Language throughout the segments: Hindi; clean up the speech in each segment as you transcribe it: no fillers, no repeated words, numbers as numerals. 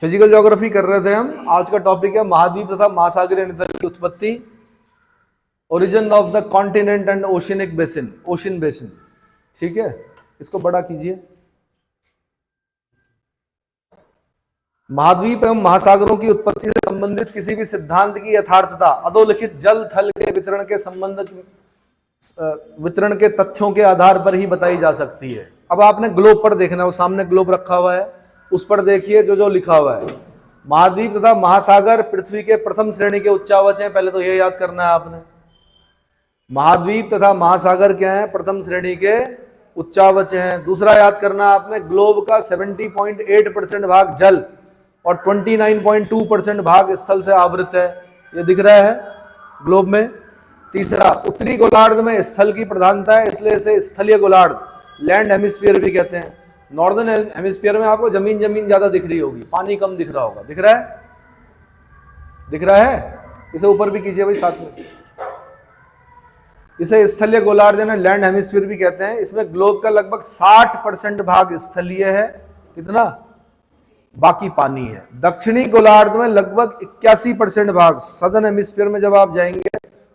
फिजिकल ज्योग्राफी कर रहे थे हम। आज का टॉपिक है महाद्वीप तथा महासागरीय निधन की उत्पत्ति, origin of the continent and oceanic basin, ocean basin. ठीक है, इसको बड़ा कीजिए। महाद्वीप एवं महासागरों की उत्पत्ति से संबंधित किसी भी सिद्धांत की यथार्थता अधोलिखित जल थल के वितरण के तथ्यों के आधार पर ही बताई जा सकती है। अब आपने ग्लोब पर देखना है, वो सामने ग्लोब रखा हुआ है, उस पर देखिए जो लिखा हुआ है। महाद्वीप तथा महासागर पृथ्वी के प्रथम श्रेणी के उच्चावच हैं। पहले तो ये याद करना है आपने, महाद्वीप तथा महासागर क्या है? प्रथम श्रेणी के उच्चावच हैं। दूसरा याद करना है आपने, ग्लोब का 70.8% भाग जल और 29.2% भाग स्थल से आवृत है। ये दिख रहा है ग्लोब में। तीसरा, उत्तरी गोलार्ध में स्थल की प्रधानता है, इसलिए इसे स्थलीय गोलार्ध, लैंड हेमिस्फीयर भी कहते हैं। नॉर्दर्न हेमिस्फीयर में आपको जमीन ज्यादा दिख रही होगी, पानी कम दिख रहा होगा। दिख रहा है? दिख रहा है? इसे ऊपर भी कीजिए भाई साथ में। इसे स्थलीय गोलार्ध यानी लैंड हेमिस्फीयर भी कहते हैं। इसमें ग्लोब का लगभग 60% भाग स्थलीय है। कितना? बाकी पानी है। दक्षिणी गोलार्ध में लगभग 81% भाग, सदर्न हेमिस्फीयर में जब आप जाएंगे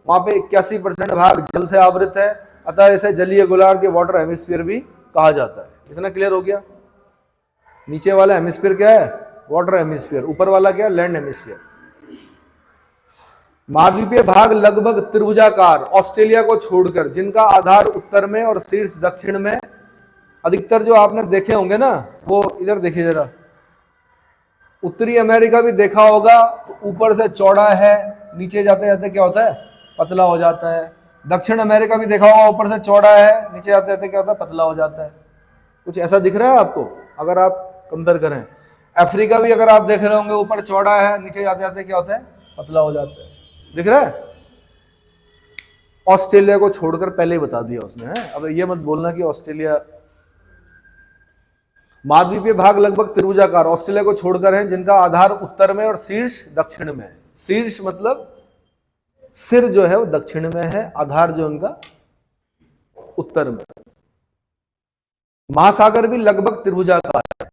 वहां पे 81% भाग जल से आवृत है। अतः इसे जलीय गोलार्ध के वाटर हेमिस्फीयर भी कहा जाता है। इतना क्लियर हो गया? नीचे वाला हेमिस्फीयर क्या है? Water hemisphere. ऊपर वाला क्या है? Land hemisphere. महाद्वीपीय भाग लगभग त्रिभुजाकार, ऑस्ट्रेलिया को छोड़कर, जिनका आधार उत्तर में और शीर्ष दक्षिण में। अधिकतर जो आपने देखे होंगे ना, वो इधर देखिए जरा। उत्तरी अमेरिका भी देखा होगा, ऊपर से चौड़ा है, नीचे जाते जाते क्या होता है? पतला हो जाता है। दक्षिण अमेरिका भी देखा होगा, ऊपर से चौड़ा है, नीचे जाते जाते क्या होता है? पतला हो जाता है। कुछ ऐसा दिख रहा है आपको अगर आप कंपेयर करें? अफ्रीका भी अगर आप देख रहे होंगे, ऊपर चौड़ा है, नीचे जाते जाते क्या होता है? पतला हो जाता है। दिख रहा है? ऑस्ट्रेलिया को छोड़कर पहले ही बता दिया उसने है। अब ये मत बोलना कि ऑस्ट्रेलिया। महाद्वीपीय भाग लगभग त्रिभुजाकार, ऑस्ट्रेलिया को छोड़कर है, जिनका आधार उत्तर में और शीर्ष दक्षिण में है। शीर्ष मतलब सिर जो है वो दक्षिण में है, आधार जो उनका उत्तर में। महासागर भी लगभग त्रिभुजाकार है।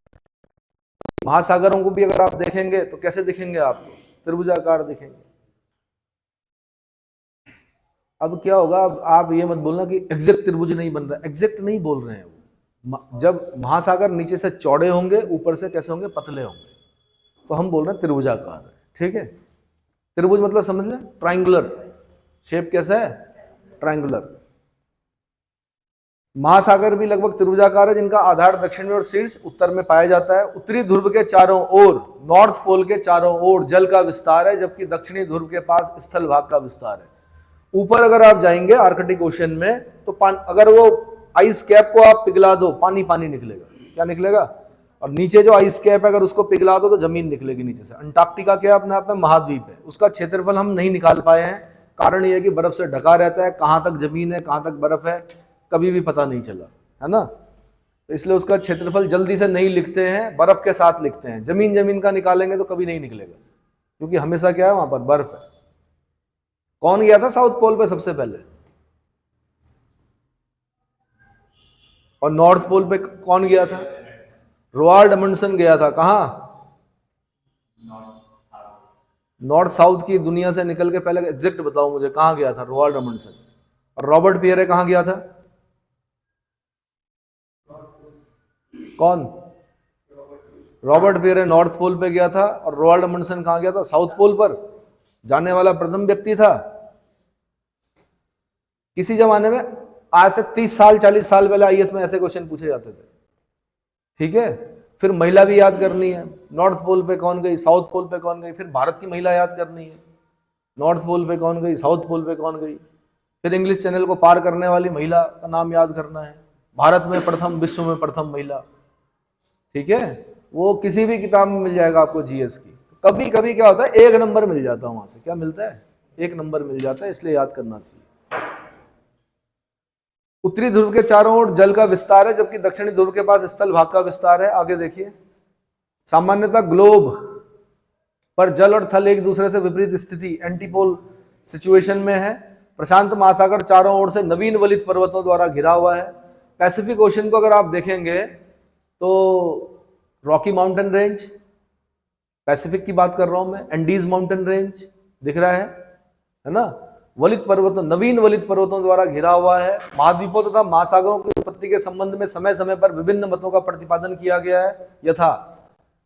महासागरों को भी अगर आप देखेंगे तो कैसे दिखेंगे आपको? त्रिभुजाकार दिखेंगे। अब क्या होगा? अब आप ये मत बोलना कि एग्जैक्ट त्रिभुज नहीं बन रहा। एग्जैक्ट नहीं बोल रहे हैं वो। जब महासागर नीचे से चौड़े होंगे, ऊपर से कैसे होंगे? पतले होंगे, तो हम बोल रहे हैं त्रिभुजाकार है। ठीक है? त्रिभुज मतलब समझ लें, ट्रायंगुलर शेप। कैसा है? ट्रायंगुलर। महासागर भी लगभग त्रिभुजाकार है, जिनका आधार दक्षिण में और शीर्ष उत्तर में पाया जाता है। उत्तरी ध्रुव के चारों ओर, नॉर्थ पोल के चारों ओर जल का विस्तार है, जबकि दक्षिणी ध्रुव के पास स्थल भाग का विस्तार है। ऊपर अगर आप जाएंगे आर्कटिक ओशन में, तो अगर वो आइस कैप को आप पिघला दो, पानी पानी निकलेगा। क्या निकलेगा? और नीचे जो आइस कैप है अगर उसको पिघला दो तो जमीन निकलेगी नीचे से। अंटार्कटिका क्या अपने आप में महाद्वीप है, उसका क्षेत्रफल हम नहीं निकाल पाए हैं। कारण ये है कि बर्फ से ढका रहता है, कहां तक जमीन है कहां तक बर्फ है कभी भी पता नहीं चला, है ना। तो इसलिए उसका क्षेत्रफल जल्दी से नहीं लिखते हैं, बर्फ के साथ लिखते हैं। जमीन का निकालेंगे तो कभी नहीं निकलेगा, क्योंकि हमेशा क्या है? वहां पर बर्फ है। कौन गया था साउथ पोल पे सबसे पहले? और नॉर्थ पोल पे कौन गया था? रोआल्ड अमंडसन गया था। कहां? नॉर्थ साउथ की दुनिया से निकल के पहले एग्जैक्ट बताओ मुझे, कहां गया था रोआल्ड अमंडसन? और रॉबर्ट पियरे कहां गया था? कौन? रॉबर्ट पियरे नॉर्थ पोल पे गया था, और रोआल्ड अमंडसन कहां गया था? साउथ पोल पर जाने वाला प्रथम व्यक्ति था। किसी जमाने में, आज से 30 साल 40 साल पहले आईएएस में ऐसे क्वेश्चन पूछे जाते थे। ठीक है? फिर महिला भी याद करनी है, नॉर्थ पोल पे कौन गई, साउथ पोल पे कौन गई। फिर भारत की महिला याद करनी है, नॉर्थ पोल पे कौन गई, साउथ पोल पे कौन गई। फिर इंग्लिश चैनल को पार करने वाली महिला का नाम याद करना है, भारत में प्रथम, विश्व में प्रथम महिला। ठीक है? वो किसी भी किताब में मिल जाएगा आपको जीएस की। कभी कभी क्या होता है? 1 नंबर मिल जाता है वहां से। क्या मिलता है? 1 नंबर मिल जाता है, इसलिए याद करना चाहिए। उत्तरी ध्रुव के चारों ओर जल का विस्तार है, जबकि दक्षिणी ध्रुव के पास स्थल भाग का विस्तार है। आगे देखिए, सामान्यतः ग्लोब पर जल और थल एक दूसरे से विपरीत स्थिति, एंटीपोल सिचुएशन में है। प्रशांत महासागर चारों ओर से नवीन वलित पर्वतों द्वारा घिरा हुआ है। पैसिफिक ओशन को अगर आप देखेंगे तो रॉकी माउंटेन रेंज, पैसिफिक की बात कर रहा हूं मैं, एंडीज माउंटेन रेंज दिख रहा है ना। वलित पर्वतों, नवीन वलित पर्वतों द्वारा घिरा हुआ है। महाद्वीपों तथा महासागरों की उत्पत्ति के संबंध में समय समय पर विभिन्न मतों का प्रतिपादन किया गया है। यथा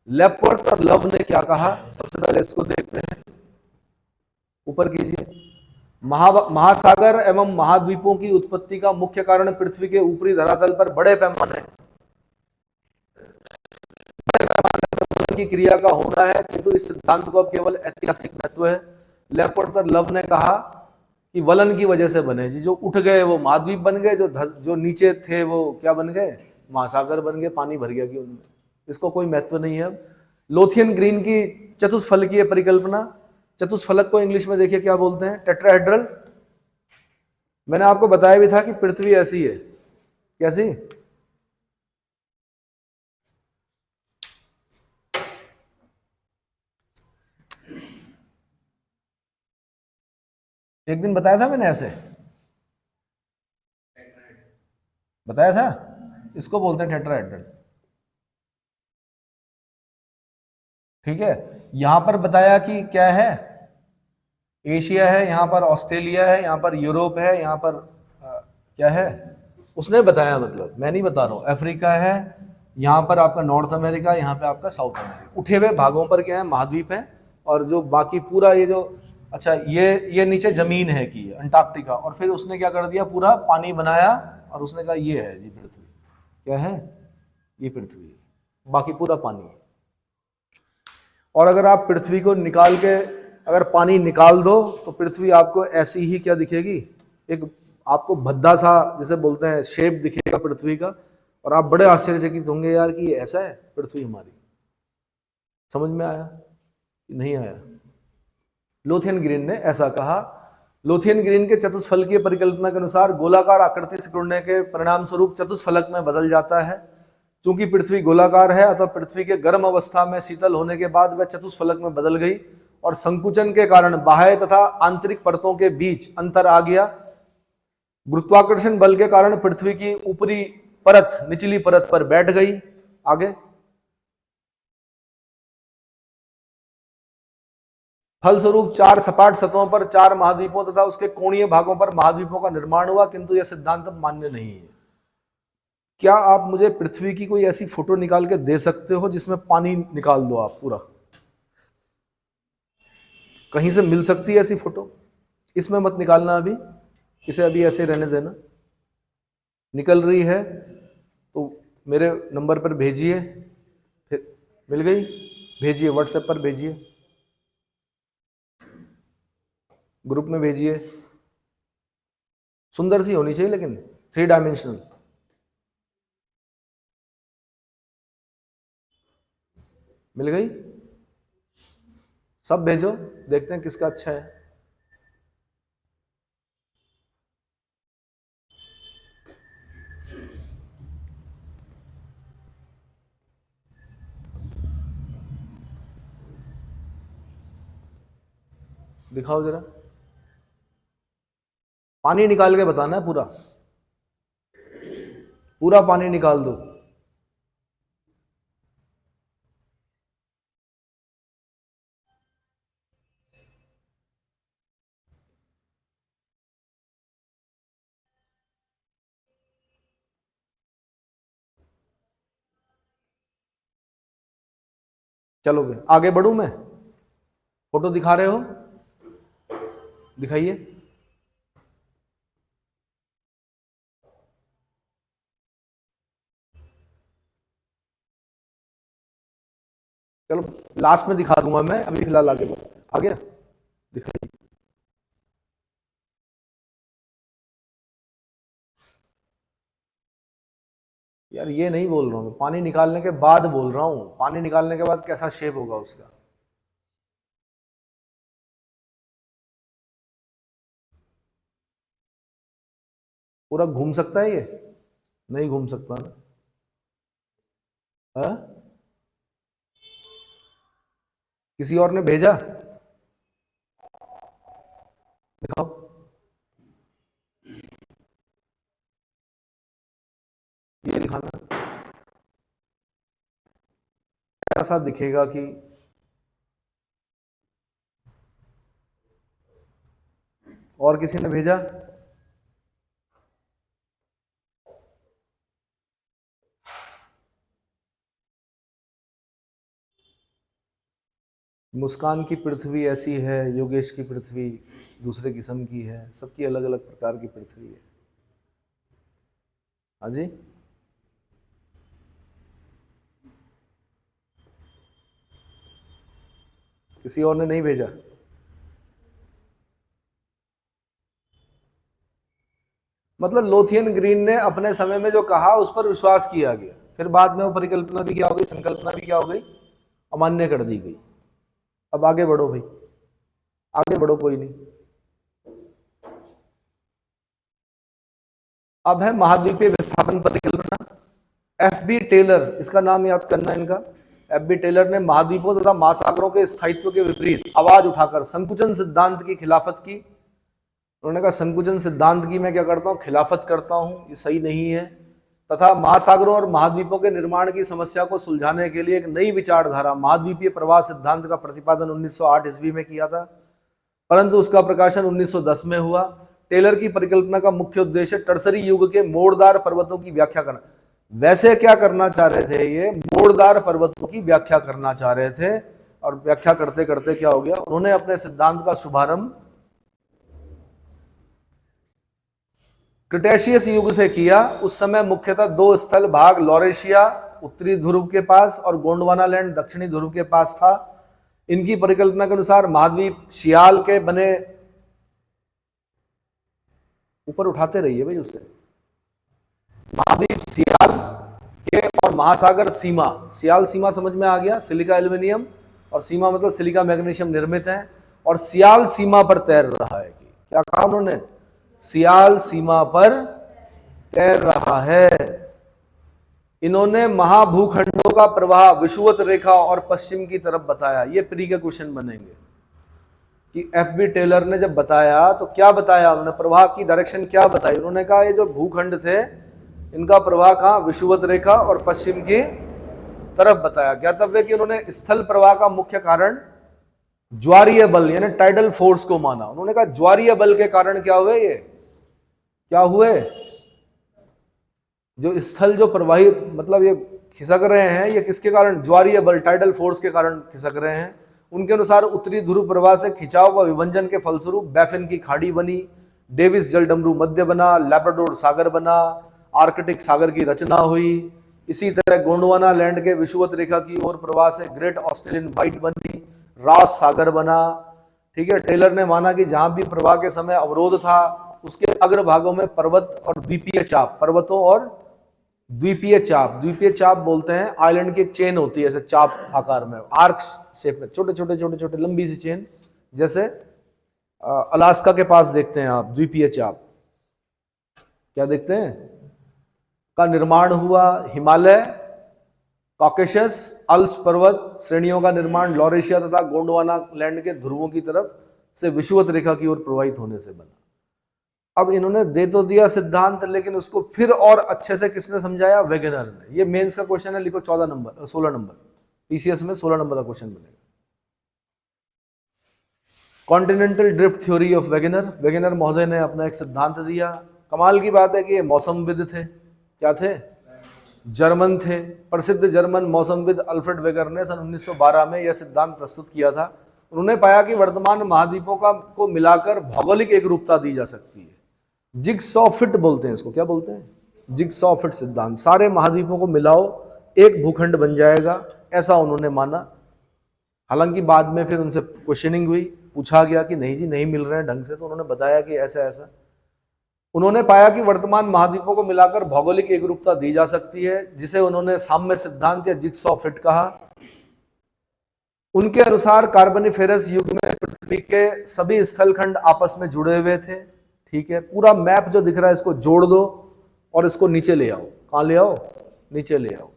लेपर्ट और लव ने क्या कहा, सबसे पहले इसको देखते हैं, ऊपर कीजिए। महासागर एवं महाद्वीपों की उत्पत्ति का मुख्य कारण पृथ्वी के ऊपरी धरातल पर बड़े पैमाने की क्रिया का होना है, किंतु इस सिद्धांत को अब केवल ऐतिहासिक महत्व है। लेपर्ट और लव ने कहा कि वलन की वजह से बने जी, जो उठ गए वो महाद्वीप बन गए, जो नीचे थे वो क्या बन गए, महासागर बन गए, पानी भर गया कि उनमें। इसको कोई महत्व नहीं है। लोथियन ग्रीन की चतुष्फलकीय परिकल्पना, चतुष्फलक को इंग्लिश में देखिए क्या बोलते हैं, टेट्राहेड्रल। मैंने आपको बताया भी था कि पृथ्वी ऐसी है, कैसी, एक दिन बताया था मैंने, ऐसे बताया था, इसको बोलते हैं टेट्राहेड्रल। ठीक है, यहां पर बताया कि क्या है, एशिया है, यहां पर ऑस्ट्रेलिया है, यहां पर यूरोप है, यहां पर क्या है, उसने बताया, मतलब मैं नहीं बता रहा हूं। अफ्रीका है, यहां पर आपका नॉर्थ अमेरिका, यहां पे आपका साउथ अमेरिका। उठे हुए भागों पर क्या है, महाद्वीप है, और जो बाकी पूरा ये जो, अच्छा ये नीचे जमीन है कि अंटार्कटिका, और फिर उसने क्या कर दिया, पूरा पानी बनाया और उसने कहा ये है जी पृथ्वी। क्या है, ये पृथ्वी है, बाकी पूरा पानी है। और अगर आप पृथ्वी को निकाल के, अगर पानी निकाल दो तो पृथ्वी आपको ऐसी ही क्या दिखेगी, एक आपको भद्दा सा जैसे बोलते हैं शेप दिखेगा पृथ्वी का, और आप बड़े आश्चर्यचकित होंगे यार कि ऐसा है पृथ्वी हमारी। समझ में आया कि नहीं आया? लोथियन ग्रीन ने ऐसा कहा। लोथियन ग्रीन के चतुष्फलकीय परिकल्पना के अनुसार गोलाकार आकृति सिकुड़ने के परिणाम स्वरूप चतुष्फलक में बदल जाता है। चूंकि पृथ्वी गोलाकार है, अतः पृथ्वी के गर्म अवस्था में शीतल होने के बाद वह चतुष्फलक में बदल गई और संकुचन के कारण बाह्य तथा आंतरिक परतों के बीच अंतर आ गया। गुरुत्वाकर्षण बल के कारण पृथ्वी की ऊपरी परत निचली परत पर बैठ गई। आगे, फलस्वरूप 4 सपाट सतहों पर 4 महाद्वीपों तथा उसके कोणीय भागों पर महाद्वीपों का निर्माण हुआ, किंतु यह सिद्धांत मान्य नहीं है। क्या आप मुझे पृथ्वी की कोई ऐसी फोटो निकाल के दे सकते हो जिसमें पानी निकाल दो आप पूरा? कहीं से मिल सकती है ऐसी फोटो? इसमें मत निकालना, अभी इसे अभी ऐसे रहने देना। निकल रही है तो मेरे नंबर पर भेजिए, फिर मिल गई, भेजिए, व्हाट्सएप पर भेजिए, ग्रुप में भेजिए। सुंदर सी होनी चाहिए लेकिन 3 डायमेंशनल। मिल गई? सब भेजो, देखते हैं किसका अच्छा है। दिखाओ जरा, पानी निकाल के बताना है, पूरा पूरा पानी निकाल दो। चलो आगे बढ़ूं मैं? फोटो दिखा रहे हो, दिखाइए। चलो लास्ट में दिखा दूंगा मैं, अभी फिलहाल आगे बढ़ो। आ गया, दिखाइए। यार ये नहीं बोल रहा हूं, पानी निकालने के बाद बोल रहा हूं, पानी निकालने के बाद कैसा शेप होगा उसका। पूरा घूम सकता है ये? नहीं घूम सकता ना। हाँ? किसी और ने भेजा, दिखाओ। ये दिखाना, ऐसा दिखेगा कि और किसी ने भेजा? मुस्कान की पृथ्वी ऐसी है, योगेश की पृथ्वी दूसरे किस्म की है, सबकी अलग अलग प्रकार की पृथ्वी है। हाँ जी, किसी और ने नहीं भेजा? मतलब लोथियन ग्रीन ने अपने समय में जो कहा उस पर विश्वास किया गया, फिर बाद में वो परिकल्पना भी क्या हो गई, संकल्पना भी क्या हो गई, अमान्य कर दी गई। अब आगे बढ़ो भाई, आगे बढ़ो, कोई नहीं। अब है महाद्वीपीय विस्थापन परिकल्पना। एफ.बी. टेलर, इसका नाम याद करना इनका। एफ.बी. टेलर ने महाद्वीपों तथा महासागरों के स्थायित्व के विपरीत आवाज उठाकर संकुचन सिद्धांत की खिलाफत की। उन्होंने कहा संकुचन सिद्धांत की मैं क्या करता हूं, खिलाफत करता हूं, ये सही नहीं है, तथा महासागरों और महाद्वीपों के निर्माण की समस्या को सुलझाने के लिए एक नई विचारधारा महाद्वीपीय प्रवाह सिद्धांत का प्रतिपादन 1908 ईस्वी में किया था, परंतु उसका प्रकाशन 1910 में हुआ। टेलर की परिकल्पना का मुख्य उद्देश्य टर्सरी युग के मोड़दार पर्वतों की व्याख्या करना। वैसे क्या करना चाह रहे थे, ये मोड़दार पर्वतों की व्याख्या करना चाह रहे थे, और व्याख्या करते करते क्या हो गया, उन्होंने अपने सिद्धांत का शुभारंभ क्रिटेशियस युग से किया। उस समय मुख्यतः दो स्थल भाग लॉरेशिया उत्तरी ध्रुव के पास और गोंडवाना लैंड दक्षिणी ध्रुव के पास था। इनकी परिकल्पना के अनुसार महाद्वीप शियाल के बने, ऊपर उठाते रहिए भाई उससे, महाद्वीप सियाल के और महासागर सीमा, सियाल सीमा समझ में आ गया, सिलिका एल्यूमिनियम, और सीमा मतलब सिलिका मैग्नीशियम निर्मित है, और सियाल सीमा पर तैर रहा है। क्या कहा उन्होंने, सियाल सीमा पर तैर रहा है। इन्होंने महाभूखंडों का प्रवाह विषुवत रेखा और पश्चिम की तरफ बताया। ये प्री के क्वेश्चन बनेंगे कि एफ.बी. टेलर ने जब बताया तो क्या बताया उन्होंने, प्रवाह की डायरेक्शन क्या बताई। उन्होंने कहा ये जो भूखंड थे इनका प्रवाह कहाँ, विषुवत रेखा और पश्चिम की तरफ बताया। ज्ञातव्य कि उन्होंने स्थल प्रवाह का मुख्य कारण ज्वारीय बल यानी टाइडल फोर्स को माना। उन्होंने कहा ज्वारीय बल के कारण क्या हुए, ये क्या हुए, जो स्थल जो प्रवाही मतलब ये खिसक रहे हैं, ये किसके कारण, ज्वारीय बल टाइडल फोर्स के कारण खिसक रहे हैं। उनके अनुसार उत्तरी ध्रुव प्रवाह से खिंचाव व विभंजन के फलस्वरूप बैफिन की खाड़ी बनी, डेविस जलडमरू मध्य बना, लैब्राडोर सागर बना, आर्कटिक सागर की रचना हुई। इसी तरह गोंडवाना लैंड के विषुवत रेखा की ओर प्रवाह से ग्रेट ऑस्ट्रेलियन वाइट बनी, रास सागर बना। ठीक है, टेलर ने माना कि जहां भी प्रवाह के समय अवरोध था उसके अग्र भागों में पर्वत और द्वीपीय चाप, पर्वतों और द्वीपीय चाप, द्वीपीय चाप बोलते हैं आइलैंड की एक चेन होती है ऐसे चाप आकार में, आर्क शेप में, छोटे छोटे छोटे छोटे लंबी सी चेन, जैसे अलास्का के पास देखते हैं आप द्वीपीय चाप, क्या देखते हैं, का निर्माण हुआ। हिमालय, कॉकेशस, अल्प्स पर्वत श्रेणियों का निर्माण लॉरेशिया तथा गोंडवाना लैंड के ध्रुवों की तरफ से विषुवत रेखा की ओर प्रवाहित होने से बना। अब इन्होंने दे तो दिया सिद्धांत, लेकिन उसको फिर और अच्छे से किसने समझाया, वेगनर ने। ये मेंस का क्वेश्चन है, लिखो 16 नंबर, पीसीएस में 16 नंबर का क्वेश्चन बनेगा। Continental drift theory of Wegener, Wegener महोदय ने अपना एक सिद्धांत दिया। कमाल की बात है कि ये मौसमविद थे, क्या थे, जर्मन थे। प्रसिद्ध जर्मन मौसमविद अल्फ्रेड वेगर ने सन 1912 में यह सिद्धांत प्रस्तुत किया था। उन्होंने पाया कि वर्तमान महाद्वीपों को मिलाकर भौगोलिक एकरूपता दी जा सकती है। जिगसॉ फिट बोलते हैं इसको, क्या बोलते हैं, जिगसॉ फिट सिद्धांत। सारे महाद्वीपों को मिलाओ एक भूखंड बन जाएगा, ऐसा उन्होंने माना। हालांकि बाद में फिर उनसे क्वेश्चनिंग हुई, पूछा गया कि नहीं जी नहीं मिल रहे हैं ढंग से, तो उन्होंने बताया कि ऐसा ऐसा। उन्होंने पाया कि वर्तमान महाद्वीपों को मिलाकर भौगोलिक एकरूपता दी जा सकती है, जिसे उन्होंने साम्य सिद्धांत या जिगसॉ फिट कहा। उनके अनुसार कार्बोनिफेरस युग में पृथ्वी के सभी स्थलखंड आपस में जुड़े हुए थे। ठीक है, पूरा मैप जो दिख रहा है इसको जोड़ दो और इसको नीचे ले आओ। कहां ले आओ, नीचे ले आओ।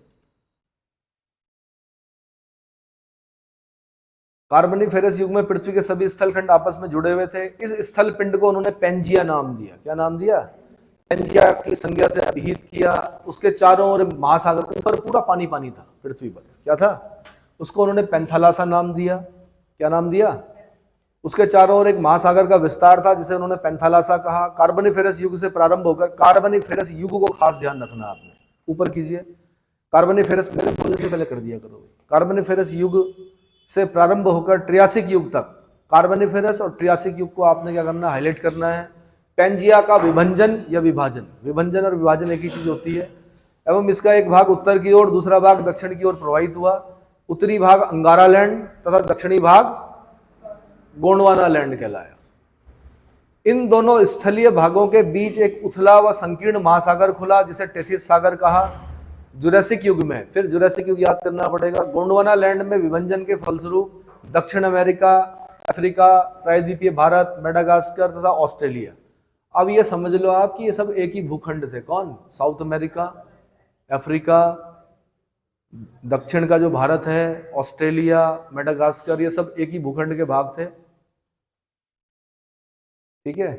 कार्बोनिफेरस युग में पृथ्वी के सभी स्थलखंड आपस में जुड़े हुए थे। इस स्थल पिंड को उन्होंने पेंजिया नाम दिया। क्या नाम दिया, पेंजिया की संज्ञा से अभिहित किया। उसके चारों ओर महासागर, ऊपर पूरा पानी पानी था पृथ्वी पर, क्या था, उसको उन्होंने पेंथालासा नाम दिया। क्या नाम दिया, उसके चारों ओर एक महासागर का विस्तार था जिसे उन्होंने पेंथालासा कहा। कार्बोनिफेरस युग से प्रारंभ होकर, कार्बोनिफेरस युग को खास ध्यान रखना आपने, ऊपर कीजिए। कार्बोनिफेरस मेरे बोलने से पहले कर दिया करो। कार्बोनिफेरस युग से प्रारंभ होकर ट्रियासिक युग तक, कार्बोनिफेरस और ट्रियासिक युग को आपने क्या करना, हाईलाइट करना है। पेंजिया का विभंजन या विभाजन, विभंजन और विभाजन एक ही चीज होती है, एवं इसका एक भाग उत्तर की ओर, दूसरा भाग दक्षिण की ओर प्रवाहित हुआ। उत्तरी भाग अंगारा लैंड तथा दक्षिणी भाग गोंडवाना लैंड कहलाया। इन दोनों स्थलीय भागों के बीच एक उथला व संकीर्ण महासागर खुला जिसे टेथिस सागर कहा। जुरासिक युग में, फिर जुरासिक युग याद करना पड़ेगा, गोंडवाना लैंड में विभंजन के फलस्वरूप दक्षिण अमेरिका, अफ्रीका, प्रायद्वीपीय भारत, मेडागास्कर तथा ऑस्ट्रेलिया। अब ये समझ लो आप कि ये सब एक ही भूखंड थे। कौन? साउथ अमेरिका, अफ्रीका, दक्षिण का जो भारत है, ऑस्ट्रेलिया, मेडागास्कर, ये सब एक ही भूखंड के भाग थे। ठीक है,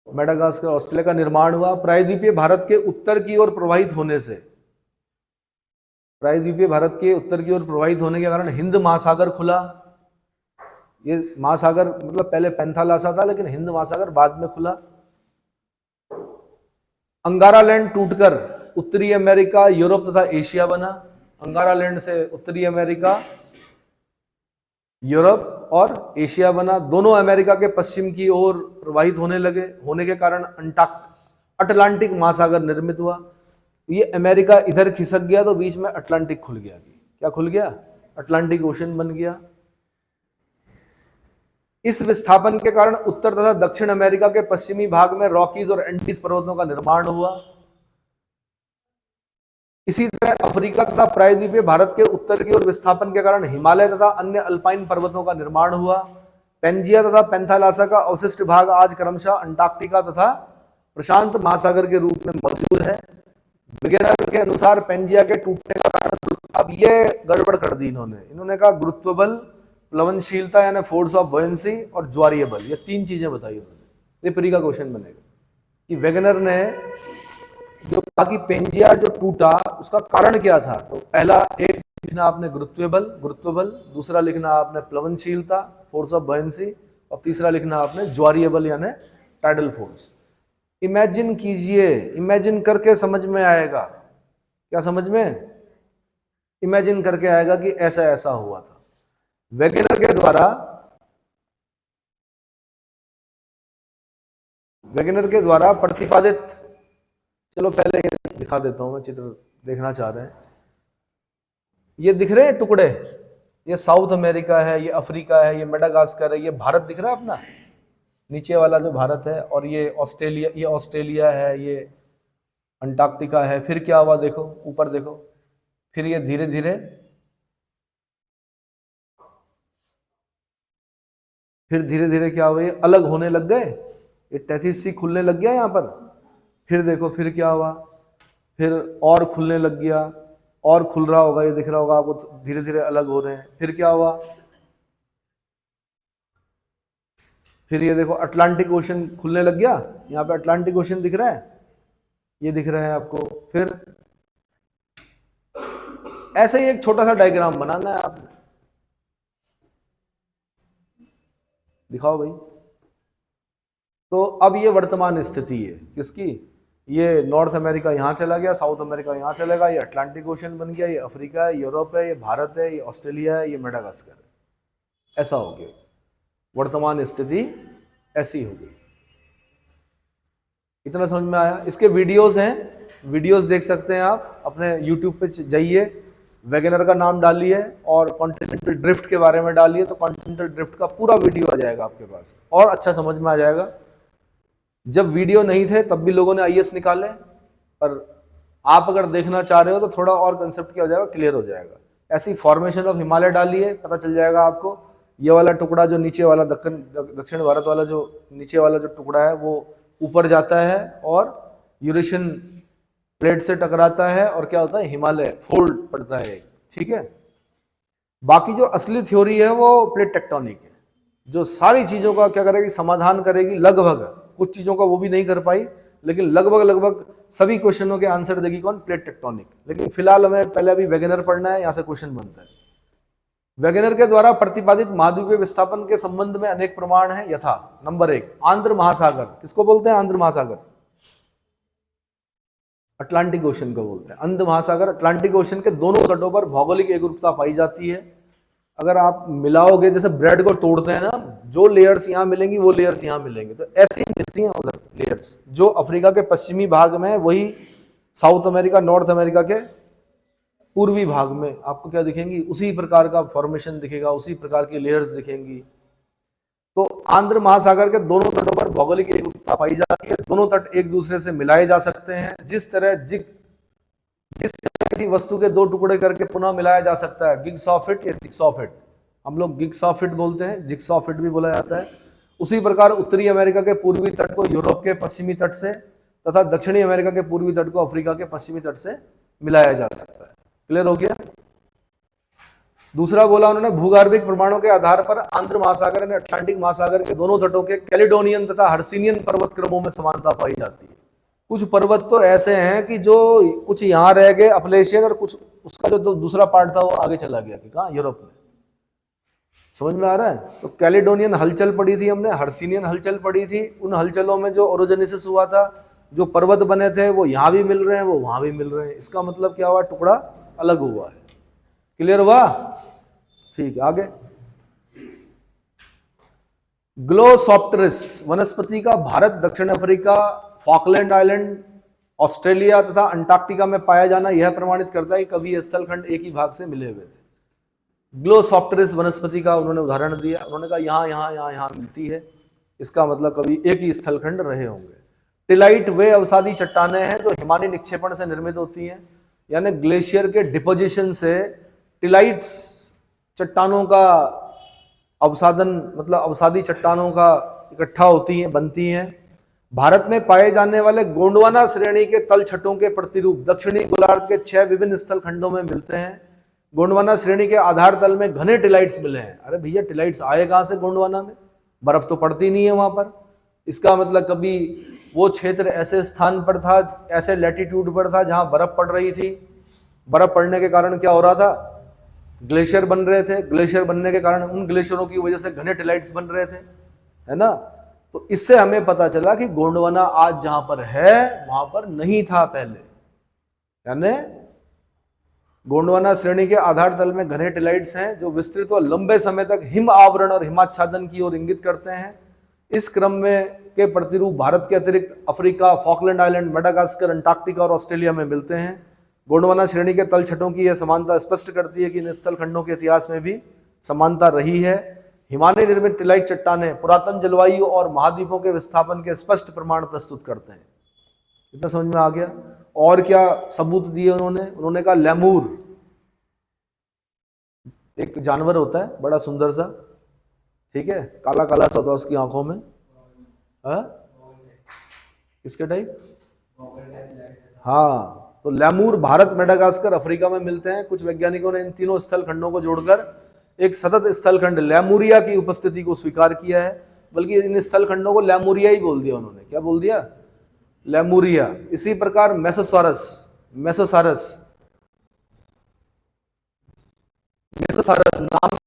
मेडागास्कर, ऑस्ट्रेलिया का निर्माण हुआ प्रायद्वीपीय भारत के उत्तर की ओर प्रवाहित होने से। प्रायद्वीपीय भारत के उत्तर की ओर प्रवाहित होने के कारण हिंद महासागर खुला। ये महासागर मतलब पहले पेंथालासा था, लेकिन हिंद महासागर बाद में खुला। अंगारा लैंड टूटकर उत्तरी अमेरिका, यूरोप तथा एशिया बना। अंगारा लैंड से उत्तरी अमेरिका, यूरोप और एशिया बना। दोनों अमेरिका के पश्चिम की ओर प्रवाहित होने लगे, होने के कारण अटलांटिक महासागर निर्मित हुआ। ये अमेरिका इधर खिसक गया तो बीच में अटलांटिक खुल गया। क्या खुल गया? अटलांटिक ओशन बन गया। इस विस्थापन के कारण उत्तर तथा दक्षिण अमेरिका के पश्चिमी भाग में रॉकीज और एंडीज पर्वतों का निर्माण हुआ। इसी तरह अफ्रीका तथा प्रायद्वीपीय भारत के उत्तर की ओर विस्थापन के कारण हिमालय तथा अन्य अल्पाइन पर्वतों का निर्माण हुआ। पेंजिया तथा पेंथालासा का अवशिष्ट भाग आज क्रमशः अंटार्कटिका तथा प्रशांत महासागर के रूप में मौजूद है। वगैरह के अनुसार पेंजिया के टूटने का कारण, अब ये गड़बड़ कर दी इन्होंने कहा गुरुत्व बल, प्लवनशीलता यानी फोर्स ऑफ बॉयंसी और ज्वारीय बल, ये तीन चीजें बताई उन्होंने। ये प्री का क्वेश्चन बनेगा कि वेगनर ने जो कहा कि पेंजिया जो टूटा उसका कारण क्या था। तो पहला एक लिखना आपने गुरुत्व बल, दूसरा लिखना आपने प्लवनशीलता, फोर्स ऑफ बॉयंसी, और तीसरा लिखना आपने ज्वारीय बल यानी टाइडल फोर्स। इमेजिन कीजिए, इमेजिन करके समझ में आएगा। क्या समझ में? इमेजिन करके आएगा कि ऐसा ऐसा हुआ था। वेगनर के द्वारा प्रतिपादित, चलो पहले ये दिखा देता हूं मैं, चित्र देखना चाह रहे हैं। ये दिख रहे हैं टुकड़े, ये साउथ अमेरिका है, ये अफ्रीका है, ये मेडागास्कर है, ये भारत दिख रहा है अपना नीचे वाला जो भारत है, और ये ऑस्ट्रेलिया है, ये अंटार्कटिका है। फिर क्या हुआ देखो, ऊपर देखो, फिर ये धीरे धीरे क्या हुआ, ये अलग होने लग गए, ये टेथिस सी खुलने लग गया यहाँ पर। फिर देखो फिर क्या हुआ, फिर और खुलने लग गया, और खुल रहा होगा, ये दिख रहा होगा आपको, धीरे धीरे अलग हो रहे हैं। फिर क्या हुआ, फिर ये देखो अटलांटिक ओशन खुलने लग गया, यहाँ पे अटलांटिक ओशन दिख रहा है, ये दिख रहा है आपको। फिर ऐसे ही एक छोटा सा डायग्राम बनाना है आपने, दिखाओ भाई। तो अब ये वर्तमान स्थिति है किसकी, ये नॉर्थ अमेरिका यहाँ चला गया, साउथ अमेरिका यहाँ चलेगा, ये अटलांटिक ओशन बन गया, ये अफ्रीका है, यूरोप है, ये भारत है, ये ऑस्ट्रेलिया है, ये मेडागास्कर है। ऐसा हो गया, वर्तमान स्थिति ऐसी हो गई। इतना समझ में आया? इसके वीडियोस हैं, वीडियोस देख सकते हैं आप, अपने यूट्यूब पे जाइए, वेगनर का नाम डालिए और कॉन्टिनेंटल ड्रिफ्ट के बारे में डालिए, तो कॉन्टिनेंटल ड्रिफ्ट का पूरा वीडियो आ जाएगा आपके पास, और अच्छा समझ में आ जाएगा। जब वीडियो नहीं थे तब भी लोगों ने आईएएस निकाले, पर आप अगर देखना चाह रहे हो तो थोड़ा और कंसेप्ट क्या हो जाएगा, क्लियर हो जाएगा। ऐसी फॉर्मेशन ऑफ हिमालय डालिए, पता चल जाएगा आपको। ये वाला टुकड़ा जो नीचे वाला दक्षिण भारत वाला जो नीचे वाला जो टुकड़ा है वो ऊपर जाता है और यूरेशियन प्लेट से टकराता है, और क्या होता है, हिमालय फोल्ड पड़ता है। ठीक है, बाकी जो असली थ्योरी है वो प्लेट टेक्टोनिक है, जो सारी चीजों का क्या करेगी, समाधान करेगी। लगभग कुछ चीजों का वो भी नहीं कर पाई, लेकिन लगभग सभी क्वेश्चनों के आंसर देगी कौन, प्लेट टेक्टोनिक। लेकिन फिलहाल हमें पहले अभी वेगनर पढ़ना है, यहां से क्वेश्चन बनता है। वेगनर के द्वारा प्रतिपादित महाद्वीपीय विस्थापन के संबंध में अनेक प्रमाण हैं। यथा नंबर 1, आंध्र महासागर। किसको बोलते हैं आंध्र महासागर? अटलांटिक ओशन को बोलते हैं। आंध्र महासागर अटलांटिक ओशन के दोनों तटों पर भौगोलिक एकरूपता पाई जाती है। अगर आप मिलाओगे, जैसे ब्रेड को तोड़ते हैं ना, जो लेयर्स यहाँ मिलेंगी वो लेयर्स यहाँ मिलेंगे, तो ऐसे ही मिलती हैं उधर लेयर्स। जो अफ्रीका के पश्चिमी भाग में है वही साउथ अमेरिका, नॉर्थ अमेरिका के पूर्वी भाग में आपको क्या दिखेंगी, उसी प्रकार का फॉर्मेशन दिखेगा, उसी प्रकार की लेयर्स दिखेंगी। तो आंध्र महासागर के दोनों तटों पर भौगोलिक एकरूपता पाई जाती है। दोनों तट एक दूसरे से मिलाए जा सकते हैं। जिस तरह किसी वस्तु के दो टुकड़े करके पुनः मिलाया जा सकता है, जिगसॉ फिट या जिगसॉ फिट, हम लोग जिगसॉ फिट बोलते हैं, जिगसॉ फिट भी बोला जाता है। उसी प्रकार उत्तरी अमेरिका के पूर्वी तट को यूरोप के पश्चिमी तट से तथा दक्षिणी अमेरिका के पूर्वी तट को अफ्रीका के पश्चिमी तट से मिलाया जा सकता है। क्लियर हो गया? दूसरा बोला उन्होंने, भूगर्भिक प्रमाणों के आधार पर आंध्र महासागर और अटलांटिक महासागर के दोनों तटों के कैलिडोनियन तथा हर्सिनियन पर्वत क्रमों में समानता पाई जाती है। कुछ पर्वत तो ऐसे हैं कि जो कुछ यहाँ रह गए अपलेशियन, और कुछ उसका जो दूसरा पार्ट था वो आगे चला गया कि कहाँ, यूरोप में। समझ में आ रहा है? तो कैलिडोनियन हलचल पड़ी थी हमने, हर्सिनियन हलचल पड़ी थी। उन हलचलों में जो ओरोजेनेसिस हुआ था, जो पर्वत बने थे वो यहाँ भी मिल रहे हैं, वो वहां भी मिल रहे हैं। इसका मतलब क्या हुआ? टुकड़ा अलग हुआ है। क्लियर हुआ? ठीक है, आगे। ग्लोसॉप्टेरिस वनस्पति का भारत, दक्षिण अफ्रीका, फॉकलैंड आइलैंड, ऑस्ट्रेलिया तथा अंटार्कटिका में पाया जाना यह प्रमाणित करता है कि कभी ये स्थलखंड एक ही भाग से मिले हुए थे। ग्लोसॉप्टेरिस वनस्पति का उन्होंने उदाहरण दिया। उन्होंने कहा यहाँ यहाँ यहाँ यहाँ मिलती है, इसका मतलब कभी एक ही स्थलखंड रहे होंगे। टिलाइट वे अवसादी चट्टानें हैं जो हिमानी निक्षेपण से निर्मित होती हैं, यानी ग्लेशियर के डिपोजिशन से टिलाइट्स चट्टानों का अवसादन, मतलब अवसादी चट्टानों का इकट्ठा होती हैं, बनती हैं। भारत में पाए जाने वाले गोंडवाना श्रेणी के तल छटों के प्रतिरूप दक्षिणी गोलार्ध के 6 विभिन्न स्थल खंडों में मिलते हैं। गोंडवाना श्रेणी के आधार तल में घने टिलाइट्स मिले हैं। अरे भैया, टिलाइट्स आए कहां से गोंडवाना में? बर्फ तो पड़ती नहीं है वहां पर। इसका मतलब कभी वो क्षेत्र ऐसे स्थान पर था, ऐसे लैटिट्यूड पर था जहां बर्फ पड़ रही थी। बर्फ पड़ने के कारण क्या हो रहा था? ग्लेशियर बन रहे थे। ग्लेशियर बनने के कारण उन ग्लेशियरों की वजह से घने टिलाइट्स बन रहे थे, है ना? तो इससे हमें पता चला कि गोंडवाना आज जहां पर है वहां पर नहीं था पहले। यानी गोंडवाना श्रेणी के आधार तल में घने टिलाइट्स हैं जो विस्तृत और लंबे समय तक हिम आवरण और हिमाच्छादन की ओर इंगित करते हैं। इस क्रम में के प्रतिरूप भारत के अतिरिक्त Africa, Falkland island, Madagascar, Antarctica और ऑस्ट्रेलिया में मिलते हैं। गोंडवाना श्रेणी के तल छटों की यह समानता स्पष्ट करती है कि इन स्थल खंडों के इतिहास में भी समानता रही है। हिमालय निर्मित टिलाइट चट्टानें पुरातन जलवायु और महाद्वीपों के विस्थापन के स्पष्ट प्रमाण प्रस्तुत करते हैं। इतना समझ में आ गया? और क्या सबूत दिए उन्होंने? उन्होंने कहा लेमूर एक जानवर होता है, बड़ा सुंदर सा, ठीक है, काला काला सा होता है उसकी आंखों में। किसके टाइप? हाँ, तो लेमूर भारत, मेडागास्कर, अफ्रीका में मिलते हैं। कुछ वैज्ञानिकों ने इन तीनों स्थल खंडों को जोड़कर एक सतत स्थलखंड लेमुरिया की उपस्थिति को स्वीकार किया है। बल्कि इन स्थल खंडों को लेमुरिया ही बोल दिया उन्होंने। क्या बोल दिया? लेमुरिया। इसी प्रकार मेसोसारस नाम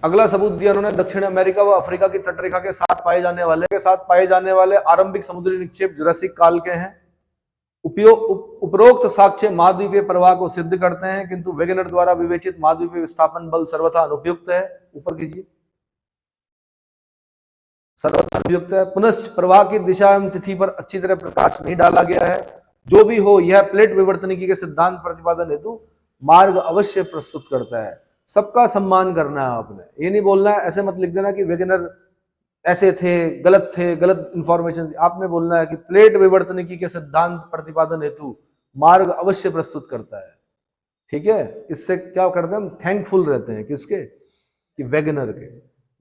अगला सबूत दिया उन्होंने दक्षिण अमेरिका व अफ्रीका की तटरेखा के साथ पाए जाने वाले आरंभिक समुद्री निक्षेप जुरासिक काल के हैं। उपरोक्त साक्ष्य महाद्वीपीय प्रवाह को सिद्ध करते हैं, किंतु वेगनर द्वारा विवेचित महाद्वीपीय विस्थापन बल सर्वथा अनुपयुक्त है। ऊपर कीजिए, सर्वथा अनुपयुक्त है। पुनश्च प्रवाह की दिशा एवं तिथि पर अच्छी तरह प्रकाश नहीं डाला गया है। जो भी हो, यह प्लेट विवर्तनिकी के सिद्धांत प्रतिपादन हेतु मार्ग अवश्य प्रस्तुत करता है। सबका सम्मान करना है आपने, ये नहीं बोलना है, ऐसे मत लिख देना कि वेगनर ऐसे थे, गलत इंफॉर्मेशन। आपने बोलना है कि प्लेट विवर्तनिकी के सिद्धांत प्रतिपादन हेतु मार्ग अवश्य प्रस्तुत करता है। ठीक है, इससे क्या करते हैं हम? थैंकफुल रहते हैं। किसके? कि वेगनर के।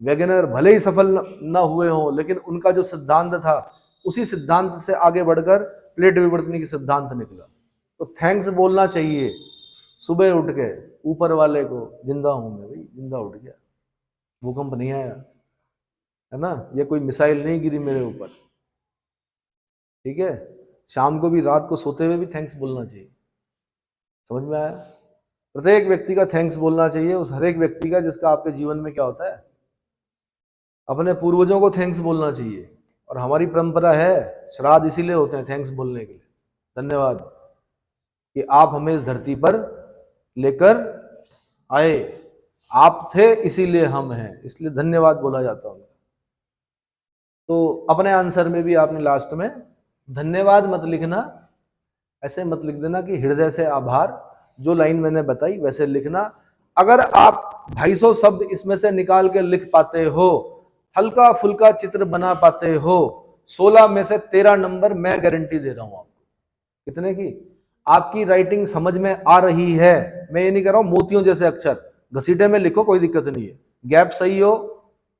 वेगनर भले ही सफल न हुए हों, लेकिन उनका जो सिद्धांत था उसी सिद्धांत से आगे बढ़कर प्लेट विवर्तनिकी सिद्धांत निकला। तो थैंक्स बोलना चाहिए सुबह उठ के ऊपर वाले को। जिंदा हूं मैं भाई, जिंदा उठ गया, भूकंप नहीं आया, है ना, ये कोई मिसाइल नहीं गिरी मेरे ऊपर। ठीक है, शाम को भी, रात को सोते हुए भी थैंक्स बोलना चाहिए। समझ में आया? प्रत्येक व्यक्ति का थैंक्स बोलना चाहिए, उस हर एक व्यक्ति का जिसका आपके जीवन में क्या होता है। अपने पूर्वजों को थैंक्स बोलना चाहिए, और हमारी परंपरा है, श्राद्ध इसीलिए होते हैं थैंक्स बोलने के लिए, धन्यवाद कि आप हमें इस धरती पर लेकर आए, आप थे इसीलिए हम हैं, इसलिए धन्यवाद बोला जाता है। तो अपने आंसर में भी आपने लास्ट में धन्यवाद मत लिखना, ऐसे मत लिख देना कि हृदय से आभार, जो लाइन मैंने बताई वैसे लिखना। अगर आप 250 शब्द इसमें से निकाल के लिख पाते हो, हल्का फुल्का चित्र बना पाते हो, 16 में से 13 नंबर मैं गारंटी दे रहा हूं आपको। कितने की? आपकी राइटिंग समझ में आ रही है, मैं ये नहीं कह रहा हूं मोतियों जैसे अक्षर, घसीटे में लिखो कोई दिक्कत नहीं है, गैप सही हो,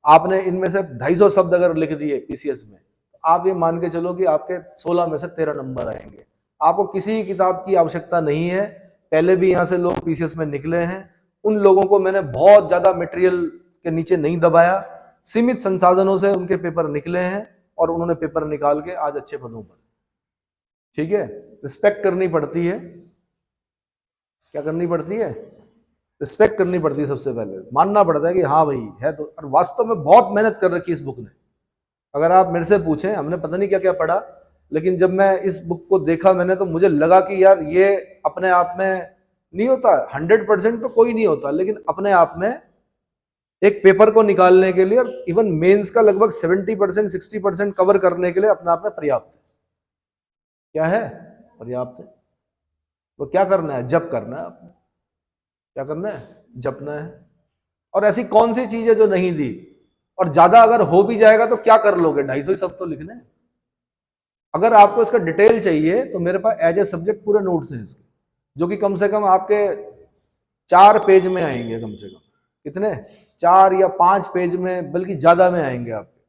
आपने इनमें से 250 शब्द अगर लिख दिए पीसीएस में, आप ये मान के चलो कि आपके 16 में से 13 नंबर आएंगे। आपको किसी किताब की आवश्यकता नहीं है, पहले भी यहां से लोग पीसीएस में निकले हैं, उन लोगों को मैंने बहुत ज्यादा मटेरियल के नीचे नहीं दबाया, सीमित संसाधनों से उनके पेपर निकले हैं और उन्होंने पेपर निकाल के आज अच्छे पदों पर। ठीक है, रिस्पेक्ट करनी पड़ती है। क्या करनी पड़ती है? रिस्पेक्ट करनी पड़ती है। सबसे पहले मानना पड़ता है कि हाँ भाई है तो, और वास्तव में बहुत मेहनत कर रखी है इस बुक ने। अगर आप मेरे से पूछें, हमने पता नहीं क्या क्या पढ़ा, लेकिन जब मैं इस बुक को देखा मैंने, तो मुझे लगा कि यार ये अपने आप में नहीं होता, 100% तो कोई नहीं होता, लेकिन अपने आप में एक पेपर को निकालने के लिए, और इवन मेंस का लगभग 70% 60% कवर करने के लिए अपने आप में पर्याप्त है। क्या है? पर्याप्त है। तो क्या करना है? जप करना है आपने। क्या करना है? जपना है। और ऐसी कौन सी चीज है जो नहीं दी? और ज्यादा अगर हो भी जाएगा तो क्या कर लोगे? 250 शब्द तो लिखने हैं। अगर आपको इसका डिटेल चाहिए तो मेरे पास एज ए सब्जेक्ट पूरे नोट्स हैं इसके, जो कि कम से कम आपके 4 पेज में आएंगे, कम से कम कितने, 4 या 5 पेज में, बल्कि ज्यादा में आएंगे आपके।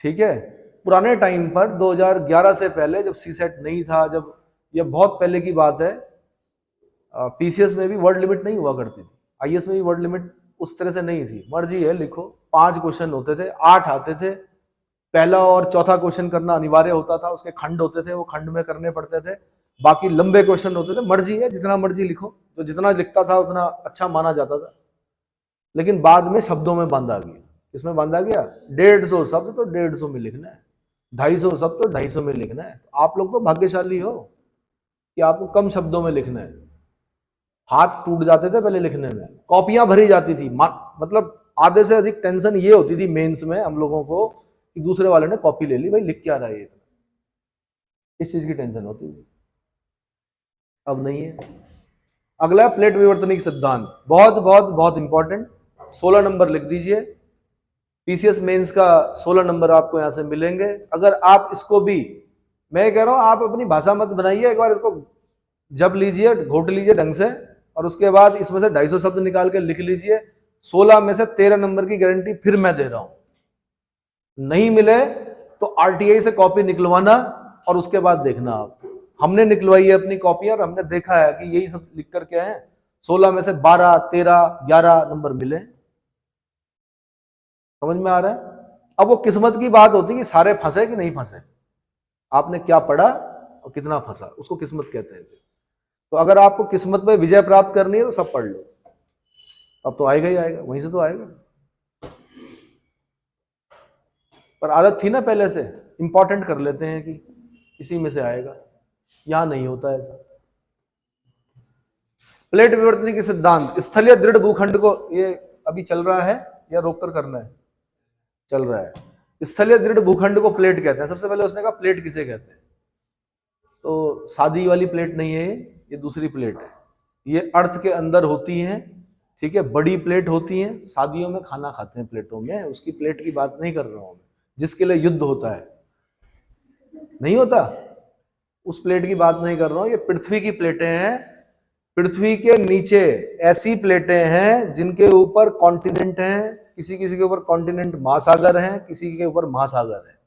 ठीक है, पुराने टाइम पर 2011 से पहले जब सीसेट नहीं था, जब, यह बहुत पहले की बात है, पीसीएस में भी वर्ड लिमिट नहीं हुआ करती थी, आईएएस में भी वर्ड लिमिट उस तरह से नहीं थी, मर्जी है लिखो। 5 क्वेश्चन होते थे, 8 आते थे, पहला और चौथा क्वेश्चन करना अनिवार्य होता था, उसके खंड होते थे, वो खंड में करने पड़ते थे, बाकी लंबे क्वेश्चन होते थे। मर्जी है, जितना मर्जी लिखो, जो जितना लिखता था उतना अच्छा माना जाता था। लेकिन बाद में शब्दों में बांधा गया। इसमें बांधा गया 150 शब्द तो 150 में लिखना है, 250 शब्द तो 250 में लिखना है। आप लोग तो भाग्यशाली हो कि आपको कम शब्दों में लिखना है। हाथ टूट जाते थे पहले लिखने में, कॉपियां भरी जाती थी, मतलब आधे से अधिक टेंशन ये होती थी मेंस में हम लोगों को कि दूसरे वाले ने कॉपी ले ली, भाई लिख क्या रहा है, इस चीज की टेंशन होती थी। अब नहीं है। अगला प्लेट विवर्तनिक सिद्धांत, बहुत बहुत बहुत इंपॉर्टेंट, 16 नंबर लिख दीजिए। पीसीएस मेंस का 16 नंबर आपको यहां से मिलेंगे। अगर आप इसको भी, मैं कह रहा हूं आप अपनी भाषा मत बनाइए, एक बार इसको जब लीजिए, घोट लीजिए ढंग से, और उसके बाद इसमें से 250 शब्द निकाल के लिख लीजिए। 16 में से 13 नंबर की गारंटी फिर मैं दे रहा हूं। नहीं मिले तो आरटीआई से कॉपी निकलवाना और उसके बाद देखना आप। हमने निकलवाई है अपनी कॉपी और हमने देखा है कि यही सब लिख कर के आए, 16 में से 12, 13, 11 नंबर मिले। समझ में आ रहा है? अब वो किस्मत की बात होती है कि सारे फंसे कि नहीं फंसे, आपने क्या पढ़ा और कितना फंसा, उसको किस्मत कहते हैं। तो अगर आपको किस्मत में विजय प्राप्त करनी है तो सब पढ़ लो, अब तो आएगा ही आएगा, वहीं से तो आएगा। पर आदत थी ना पहले से, इंपॉर्टेंट कर लेते हैं कि इसी में से आएगा, यहां नहीं होता ऐसा। प्लेट विवर्तनिक के सिद्धांत, स्थलीय दृढ़ भूखंड को, ये अभी चल रहा है या रोक कर करना है? चल रहा है। स्थलीय दृढ़ भूखंड को प्लेट कहते हैं। सबसे पहले उसने कहा प्लेट किसे कहते हैं, तो सादी वाली प्लेट नहीं है ये दूसरी प्लेट है। ये अर्थ के अंदर होती है, ठीक है, बड़ी प्लेट होती है, शादियों में खाना खाते हैं प्लेटों में, उसकी प्लेट की बात नहीं कर रहा हूं मैं, जिसके लिए युद्ध होता है, नहीं होता, उस प्लेट की बात नहीं कर रहा हूं। ये पृथ्वी की प्लेटें हैं। पृथ्वी के नीचे ऐसी प्लेटें हैं जिनके ऊपर कॉन्टिनेंट हैं, किसी किसी के ऊपर कॉन्टिनेंट महासागर हैं, किसी के ऊपर महासागर है।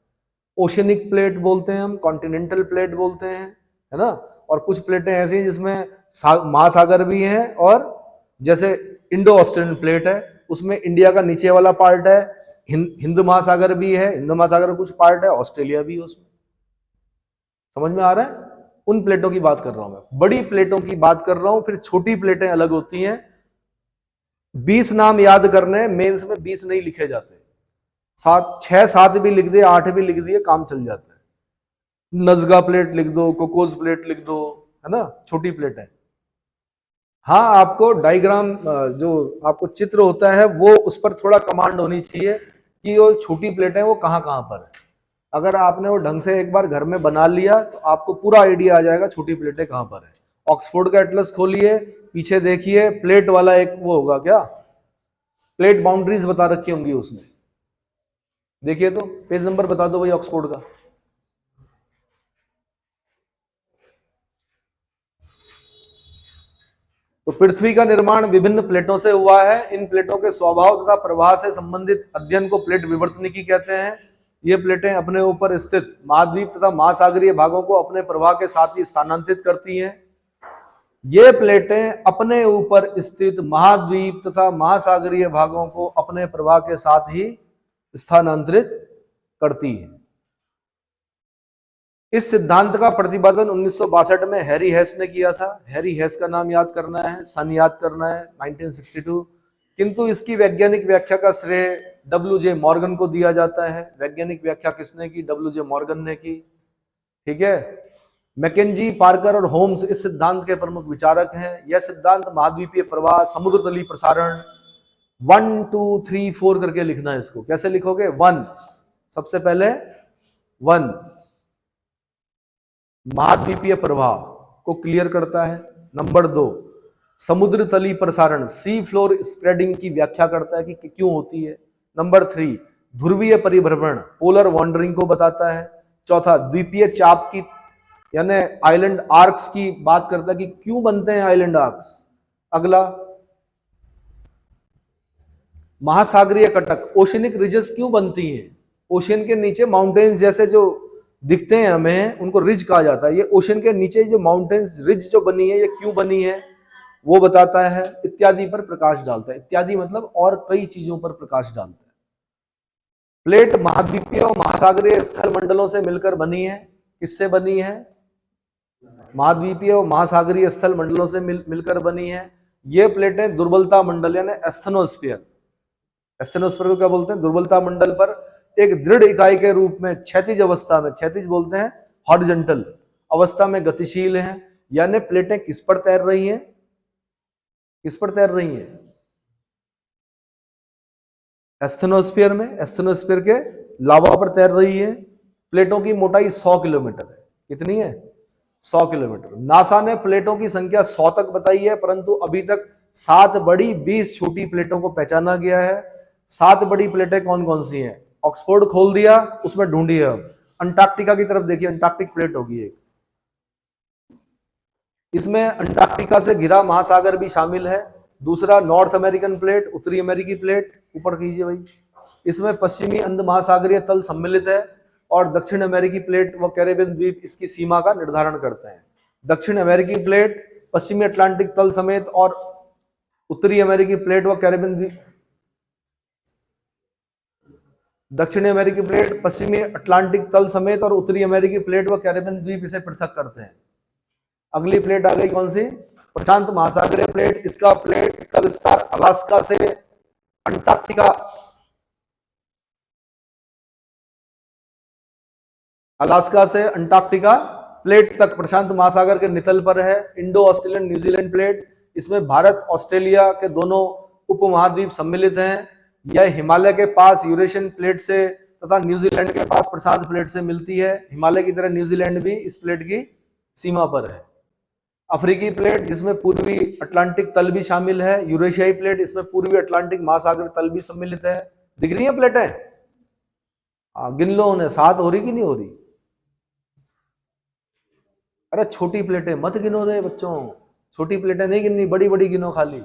ओशनिक प्लेट बोलते हैं हम, कॉन्टिनेंटल प्लेट बोलते हैं, है ना। और कुछ प्लेटें ऐसी हैं जिसमें महासागर भी हैं, और जैसे इंडो ऑस्ट्रेलियन प्लेट है, उसमें इंडिया का नीचे वाला पार्ट है, हिंद महासागर भी है, हिंद महासागर में कुछ पार्ट है, ऑस्ट्रेलिया भी है उसमें। समझ में आ रहा है? उन प्लेटों की बात कर रहा हूं मैं, बड़ी प्लेटों की बात कर रहा हूं। फिर छोटी प्लेटें अलग होती हैं। 20 नाम याद करने, मेंस में 20 नहीं लिखे जाते, 6-7 भी लिख दिए, 8 भी लिख दिए, काम चल जाता है। नजगा प्लेट लिख दो, कोकोस प्लेट लिख दो, है ना, छोटी प्लेट है। हाँ, आपको डायग्राम, जो आपको चित्र होता है वो उस पर थोड़ा कमांड होनी चाहिए कि वो छोटी प्लेटें वो कहाँ कहाँ पर है। अगर आपने वो ढंग से एक बार घर में बना लिया तो आपको पूरा आइडिया आ जाएगा छोटी प्लेटें कहाँ पर है। ऑक्सफोर्ड का एटलस खोलिए, पीछे देखिए, प्लेट वाला एक वो होगा, क्या प्लेट बाउंड्रीज बता रखी होंगी उसमें, देखिए तो पेज नंबर बता दो भाई ऑक्सफोर्ड का। तो पृथ्वी का निर्माण विभिन्न प्लेटों से हुआ है। इन प्लेटों के स्वभाव तथा प्रवाह से संबंधित अध्ययन को प्लेट विवर्तनिकी कहते हैं। ये प्लेटें अपने ऊपर स्थित महाद्वीप तथा महासागरीय भागों को अपने प्रवाह के साथ ही स्थानांतरित करती हैं। ये प्लेटें अपने ऊपर स्थित महाद्वीप तथा महासागरीय भागों को अपने प्रवाह के साथ ही स्थानांतरित करती हैं। इस सिद्धांत का प्रतिपादन 1962 में हैरी हेस ने किया था। हैरी हेस का नाम याद करना है, सन याद करना है, 1962। किंतु इसकी वैज्ञानिक व्याख्या का श्रेय डब्ल्यू.जे. मॉर्गन को दिया जाता है। वैज्ञानिक व्याख्या किसने की? डब्ल्यू.जे. मॉर्गन ने की। ठीक है। मैकेंजी, पार्कर और होम्स इस सिद्धांत के प्रमुख विचारक हैं। यह सिद्धांत महाद्वीपीय प्रवाह, समुद्र तली प्रसारण, 1 2 3 4 करके लिखना है इसको। कैसे लिखोगे? 1, सबसे पहले 1 महाद्वीपीय प्रवाह को क्लियर करता है। नंबर 2 समुद्र तली प्रसारण, सी फ्लोर स्प्रेडिंग की व्याख्या करता है कि क्यों होती है। नंबर 3 ध्रुवीय परिभ्रमण, पोलर वॉन्डरिंग को बताता है। चौथा द्वीपीय चाप की यानी आइलैंड आर्क्स की बात करता है कि क्यों बनते हैं आइलैंड आर्क्स। अगला महासागरीय कटक, ओशनिक रिजेस क्यों बनती हैं? ओशन के नीचे माउंटेन्स जैसे जो दिखते हैं हमें, उनको रिज कहा जाता है। ये ओशन के नीचे जो माउंटेन्स रिज जो बनी है, ये क्यों बनी है वो बताता है। इत्यादि पर प्रकाश डालता है। इत्यादि मतलब और कई चीजों पर प्रकाश डालता है। प्लेट महाद्वीपीय और महासागरीय स्थल मंडलों से मिलकर बनी है। किससे बनी है? महाद्वीपीय और महासागरीय स्थल मंडलों से मिलकर बनी है। ये प्लेटें दुर्बलता मंडल यानी एस्थेनोस्फीयर, एस्थेनोस्फीयर को क्या बोलते हैं? दुर्बलता मंडल पर एक दृढ़ इकाई के रूप में क्षैतिज अवस्था में, क्षैतिज बोलते हैं हॉरिजॉन्टल अवस्था में गतिशील हैं। यानी प्लेटें किस पर तैर रही हैं? किस पर तैर रही हैं? एस्थेनोस्फीयर में, एस्थेनोस्फीयर के लावा पर तैर रही है। प्लेटों की मोटाई 100 किलोमीटर है। कितनी है? 100 किलोमीटर। नासा ने प्लेटों की संख्या 100 तक बताई है, परंतु अभी तक 7 बड़ी 20 छोटी प्लेटों को पहचाना गया है। 7 बड़ी प्लेटें कौन कौन सी हैं? ऑक्सफोर्ड खोल दिया, उसमें ढूंढिए। अब अंटार्कटिका की तरफ देखिए, अंटार्कटिक प्लेट होगी एक। इसमें अंटार्कटिका से घिरा महासागर भी शामिल है। दूसरा नॉर्थ अमेरिकन प्लेट, उत्तरी अमेरिकी प्लेट, ऊपर कीजिए भाई। इसमें पश्चिमी अंध महासागरीय तल सम्मिलित है और दक्षिण अमेरिकी प्लेट व कैरेबियन द्वीप इसकी सीमा का निर्धारण करते हैं। दक्षिण अमेरिकी प्लेट पश्चिमी अटलांटिक तल समेत और उत्तरी अमेरिकी प्लेट व कैरेबियन द्वीप, दक्षिणी अमेरिकी प्लेट पश्चिमी अटलांटिक तल समेत और उत्तरी अमेरिकी प्लेट व कैरेबियन द्वीप इसे पृथक करते हैं। अगली प्लेट आ गई कौन सी? प्रशांत महासागरीय प्लेट। इसका विस्तार अलास्का से अंटार्कटिका, अलास्का से अंटार्कटिका प्लेट तक प्रशांत महासागर के नितल पर है। इंडो ऑस्ट्रेलियन न्यूजीलैंड प्लेट, इसमें भारत ऑस्ट्रेलिया के दोनों उपमहाद्वीप सम्मिलित हैं। यह हिमालय के पास यूरेशियन प्लेट से तथा न्यूजीलैंड के पास प्रशांत प्लेट से मिलती है। हिमालय की तरह न्यूजीलैंड भी इस प्लेट की सीमा पर है। अफ्रीकी प्लेट, जिसमें पूर्वी अटलांटिक तल भी शामिल है। यूरेशियाई प्लेट, इसमें पूर्वी अटलांटिक महासागर तल भी सम्मिलित है। दिख रही है प्लेटें? गिन लो उन्हें, 7 हो रही कि नहीं हो रही? अरे छोटी प्लेटें मत गिनो रे बच्चों, छोटी प्लेटें नहीं गिननी, बड़ी बड़ी गिनो खाली।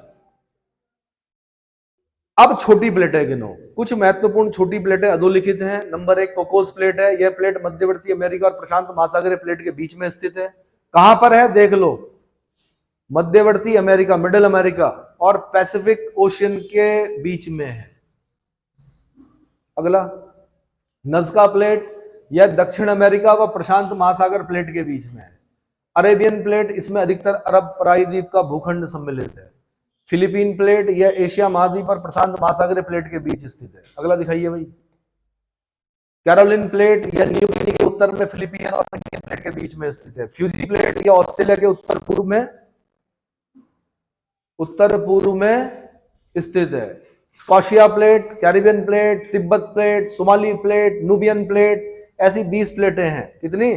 अब छोटी प्लेटें गिनो। कुछ महत्वपूर्ण छोटी प्लेटें अधोलिखित हैं। नंबर 1 कोकोस प्लेट है। यह प्लेट मध्यवर्ती अमेरिका और प्रशांत महासागरीय प्लेट के बीच में स्थित है। कहां पर है देख लो, मध्यवर्ती अमेरिका, मिडिल अमेरिका और पैसिफिक ओशियन के बीच में है। अगला नज़का प्लेट, यह दक्षिण अमेरिका व प्रशांत महासागर प्लेट के बीच में है। अरेबियन प्लेट, इसमें अधिकतर अरब प्रायद्वीप का भूखंड सम्मिलित है। फिलीपीन प्लेट, यह एशिया महाद्वीप और प्रशांत महासागरीय प्लेट के बीच स्थित है। अगला दिखाइए भाई। कैरोलिन प्लेट, यह न्यू गिनी के उत्तर में फिलीपीन और इंडियन प्लेट के बीच में स्थित है। फ्यूजी प्लेट, यह ऑस्ट्रेलिया के उत्तर पूर्व में स्थित है। Scotia plate, Caribbean plate, Tibet plate, Somali plate, Nubian plate, ऐसी 20 प्लेटें हैं। कितनी?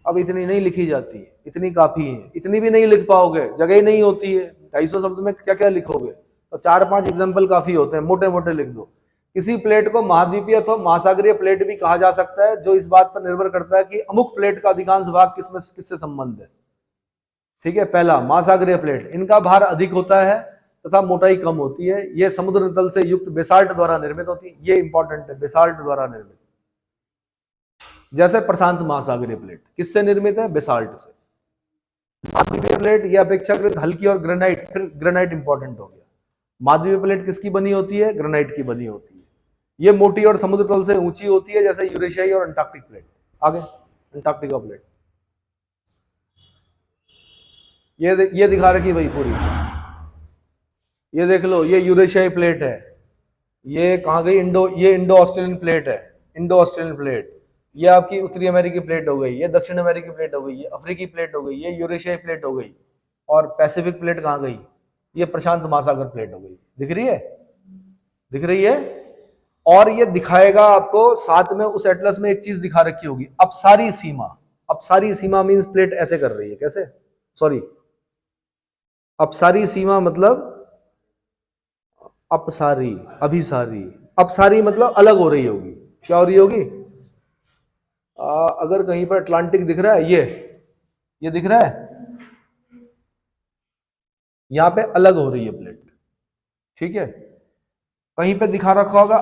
अब इतनी नहीं लिखी जाती है, इतनी काफी है। इतनी भी नहीं लिख पाओगे, जगह ही नहीं होती है। 250 शब्द में क्या क्या लिखोगे? तो 4-5 एग्जाम्पल काफी होते हैं, मोटे मोटे लिख दो। किसी प्लेट को महाद्वीपीय अथवा महासागरीय प्लेट भी कहा जा सकता है, जो इस बात पर निर्भर करता है कि अमुक प्लेट का अधिकांश भाग किससे संबंध है। ठीक है, पहला महासागरीय प्लेट, इनका भार अधिक होता है तथा मोटाई कम होती है। ये समुद्र तल से युक्त बेसाल्ट द्वारा निर्मित होती है। ये इंपॉर्टेंट है, बेसाल्ट द्वारा निर्मित। जैसे प्रशांत महासागरीय प्लेट किससे निर्मित है? बेसाल्ट से। महाद्वीपीय प्लेट ये अपेक्षाकृत हल्की और ग्रेनाइट, फिर ग्रेनाइट इंपॉर्टेंट हो गया। महाद्वीपीय प्लेट किसकी बनी होती है? ग्रेनाइट की बनी होती है। ये मोटी और समुद्र तल से ऊंची होती है, जैसे यूरेशियाई और अंटार्कटिक प्लेट। आगे अंटार्कटिका प्लेट ये दिखा रखी भाई पूरी। ये देख लो, ये यूरेशियाई प्लेट है। ये कहाँ गई? ये इंडो ऑस्ट्रेलियन प्लेट है, इंडो ऑस्ट्रेलियन प्लेट। ये आपकी उत्तरी अमेरिकी प्लेट हो गई, ये दक्षिण अमेरिकी प्लेट हो गई, ये अफ्रीकी प्लेट हो गई, ये यूरेशियाई प्लेट हो गई। और पैसिफिक प्लेट कहाँ गई? ये प्रशांत महासागर प्लेट हो गई। दिख रही है? दिख रही है? और ये दिखाएगा आपको साथ में, उस एटलस में एक चीज दिखा रखी होगी, अपसारी सीमा। अपसारी सीमा मींस प्लेट ऐसे कर रही है। कैसे? सॉरी, अपसारी सीमा मतलब अपसारी, अभिसारी। अपसारी मतलब अलग हो रही होगी। क्या हो रही होगी? अगर कहीं पर अटलांटिक दिख रहा है, ये दिख रहा है, यहां पे अलग हो रही है प्लेट। ठीक है, कहीं पे दिखा रखा होगा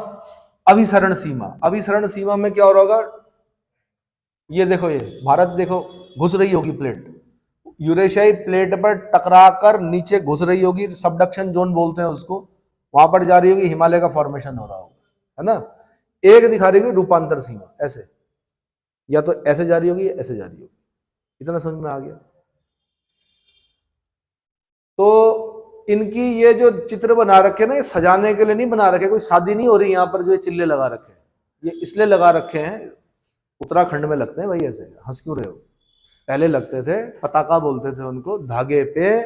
अभिसरण सीमा। अभिसरण सीमा में क्या हो रहा होगा? ये देखो, ये भारत देखो, घुस रही होगी प्लेट, यूरेशियाई प्लेट पर टकराकर नीचे घुस रही होगी, सबडक्शन जोन बोलते हैं उसको। वहां पर जा रही होगी, हिमालय का फॉर्मेशन हो रहा होगा, है ना। एक दिखा रही होगी रूपांतर सीमा, ऐसे, या तो ऐसे जा रही होगी या ऐसे जा रही होगी। इतना समझ में आ गया? तो इनकी ये जो चित्र बना रखे ना, ये सजाने के लिए नहीं बना रखे, कोई शादी नहीं हो रही यहाँ पर जो ये चिल्ले लगा रखे हैं। ये इसलिए लगा रखे हैं, उत्तराखंड में लगते हैं भाई ऐसे। हंस क्यों रहे हो? पहले लगते थे, पताका बोलते थे उनको, धागे पे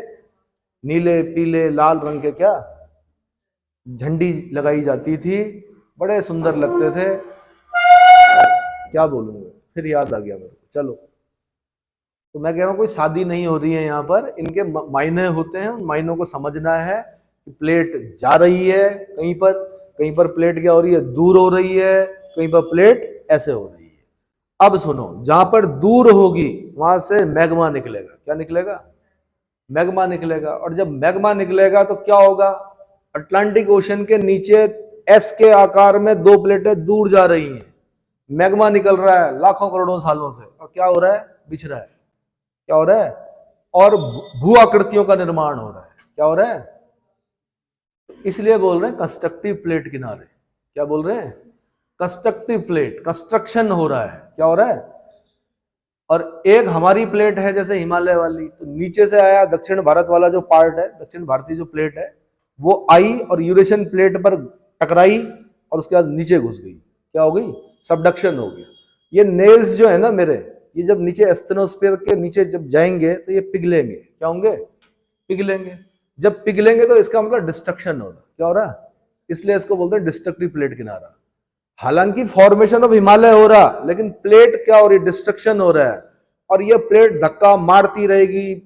नीले पीले लाल रंग के क्या झंडी लगाई जाती थी, बड़े सुंदर लगते थे। क्या बोलूंगा, फिर याद आ गया मेरे को। चलो, तो मैं कह रहा हूँ कोई शादी नहीं हो रही है यहाँ पर, इनके मायने होते हैं, उन मायनों को समझना है कि प्लेट जा रही है कहीं पर प्लेट क्या हो रही है? दूर हो रही है, कहीं पर प्लेट ऐसे हो रही है। अब सुनो, जहां पर दूर होगी वहां से मैग्मा निकलेगा। क्या निकलेगा? मैग्मा निकलेगा। और जब मैग्मा निकलेगा तो क्या होगा? अटलांटिक ओशन के नीचे एस के आकार में 2 प्लेटें दूर जा रही हैं, मैग्मा निकल रहा है लाखों करोड़ों सालों से, और क्या हो रहा है? बिछ रहा है। क्या हो रहा है? और भू आकृतियों का निर्माण हो रहा है। क्या हो रहा है? इसलिए बोल रहे हैं कंस्ट्रक्टिव प्लेट किनारे। क्या बोल रहे हैं? कंस्ट्रक्टिव प्लेट, कंस्ट्रक्शन हो रहा है। क्या हो रहा है? और एक हमारी प्लेट है जैसे हिमालय वाली, तो नीचे से आया दक्षिण भारत वाला जो पार्ट है, दक्षिण भारतीय जो प्लेट है, वो आई और यूरेशियन प्लेट पर टकराई और उसके बाद नीचे घुस गई। क्या हो गई? सबडक्शन हो गया। ये नेल्स जो है ना मेरे, ये जब नीचे एस्थेनोस्फीयर के नीचे जब जाएंगे तो ये पिघलेंगे। क्या होंगे? पिघलेंगे। जब पिघलेंगे तो इसका मतलब डिस्ट्रक्शन हो रहा है। क्या हो रहा है? इसलिए इसको बोलते हैं डिस्ट्रक्टिव प्लेट किनारा। हालांकि फॉर्मेशन ऑफ हिमालय हो रहा, लेकिन प्लेट क्या हो रही? डिस्ट्रक्शन हो रहा है। और ये प्लेट धक्का मारती रहेगी।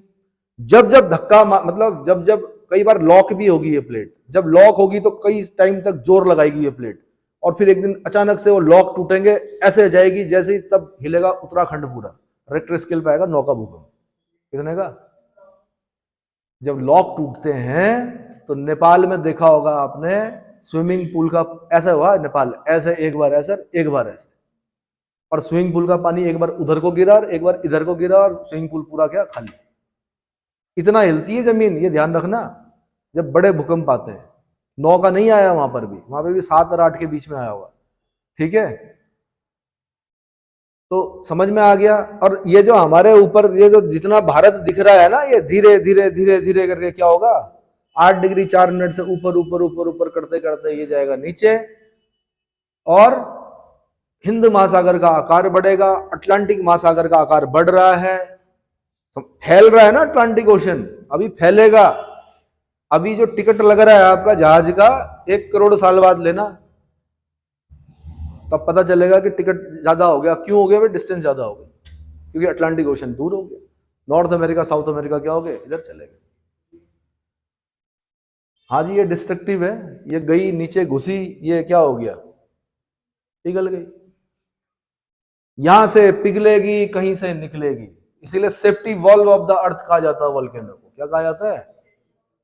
जब जब धक्का मतलब जब कई बार लॉक भी होगी ये प्लेट, जब लॉक होगी तो कई टाइम तक जोर लगाएगी ये प्लेट, और फिर एक दिन अचानक से वो लॉक टूटेंगे, ऐसे जाएगी जैसे ही, तब हिलेगा उत्तराखंड पूरा। रेक्टर स्केल पे आएगा 9 का भूकंप। कितने का? जब लॉक टूटते हैं तो नेपाल में देखा होगा आपने, स्विमिंग पूल का ऐसा हुआ नेपाल, ऐसे एक बार ऐसा एक बार ऐसे, और स्विमिंग पूल का पानी एक बार उधर को गिरा और एक बार इधर को गिरा, और स्विमिंग पूल पूरा क्या खाली। इतना हिलती है जमीन, ये ध्यान रखना जब बड़े भूकंप आते हैं। 9 का नहीं आया वहां पर भी 7 और 8 के बीच में आया होगा। ठीक है, तो समझ में आ गया। और ये जो हमारे ऊपर ये जो जितना भारत दिख रहा है ना, ये धीरे धीरे धीरे धीरे करके क्या होगा, 8 डिग्री 4 मिनट से ऊपर ऊपर ऊपर ऊपर करते करते ये जाएगा नीचे, और हिंद महासागर का आकार बढ़ेगा, अटलांटिक महासागर का आकार बढ़ रहा है, फैल रहा है ना अटलांटिक ओशन, अभी फैलेगा। अभी जो टिकट लग रहा है आपका जहाज का 1 करोड़ साल बाद लेना, तब पता चलेगा कि टिकट ज्यादा हो गया। क्यों हो गया भाई? डिस्टेंस ज्यादा हो गया, क्योंकि अटलांटिक ओशन दूर हो गया। नॉर्थ अमेरिका साउथ अमेरिका क्या हो गए, इधर चले गए। हाँ जी, ये डिस्ट्रक्टिव है, ये गई नीचे घुसी, ये क्या हो गया, पिघल गई। यहां से पिघलेगी, कहीं से निकलेगी, इसीलिए safety valve of the earth कहा जाता है वोल्केनो को। क्या कहा जाता है?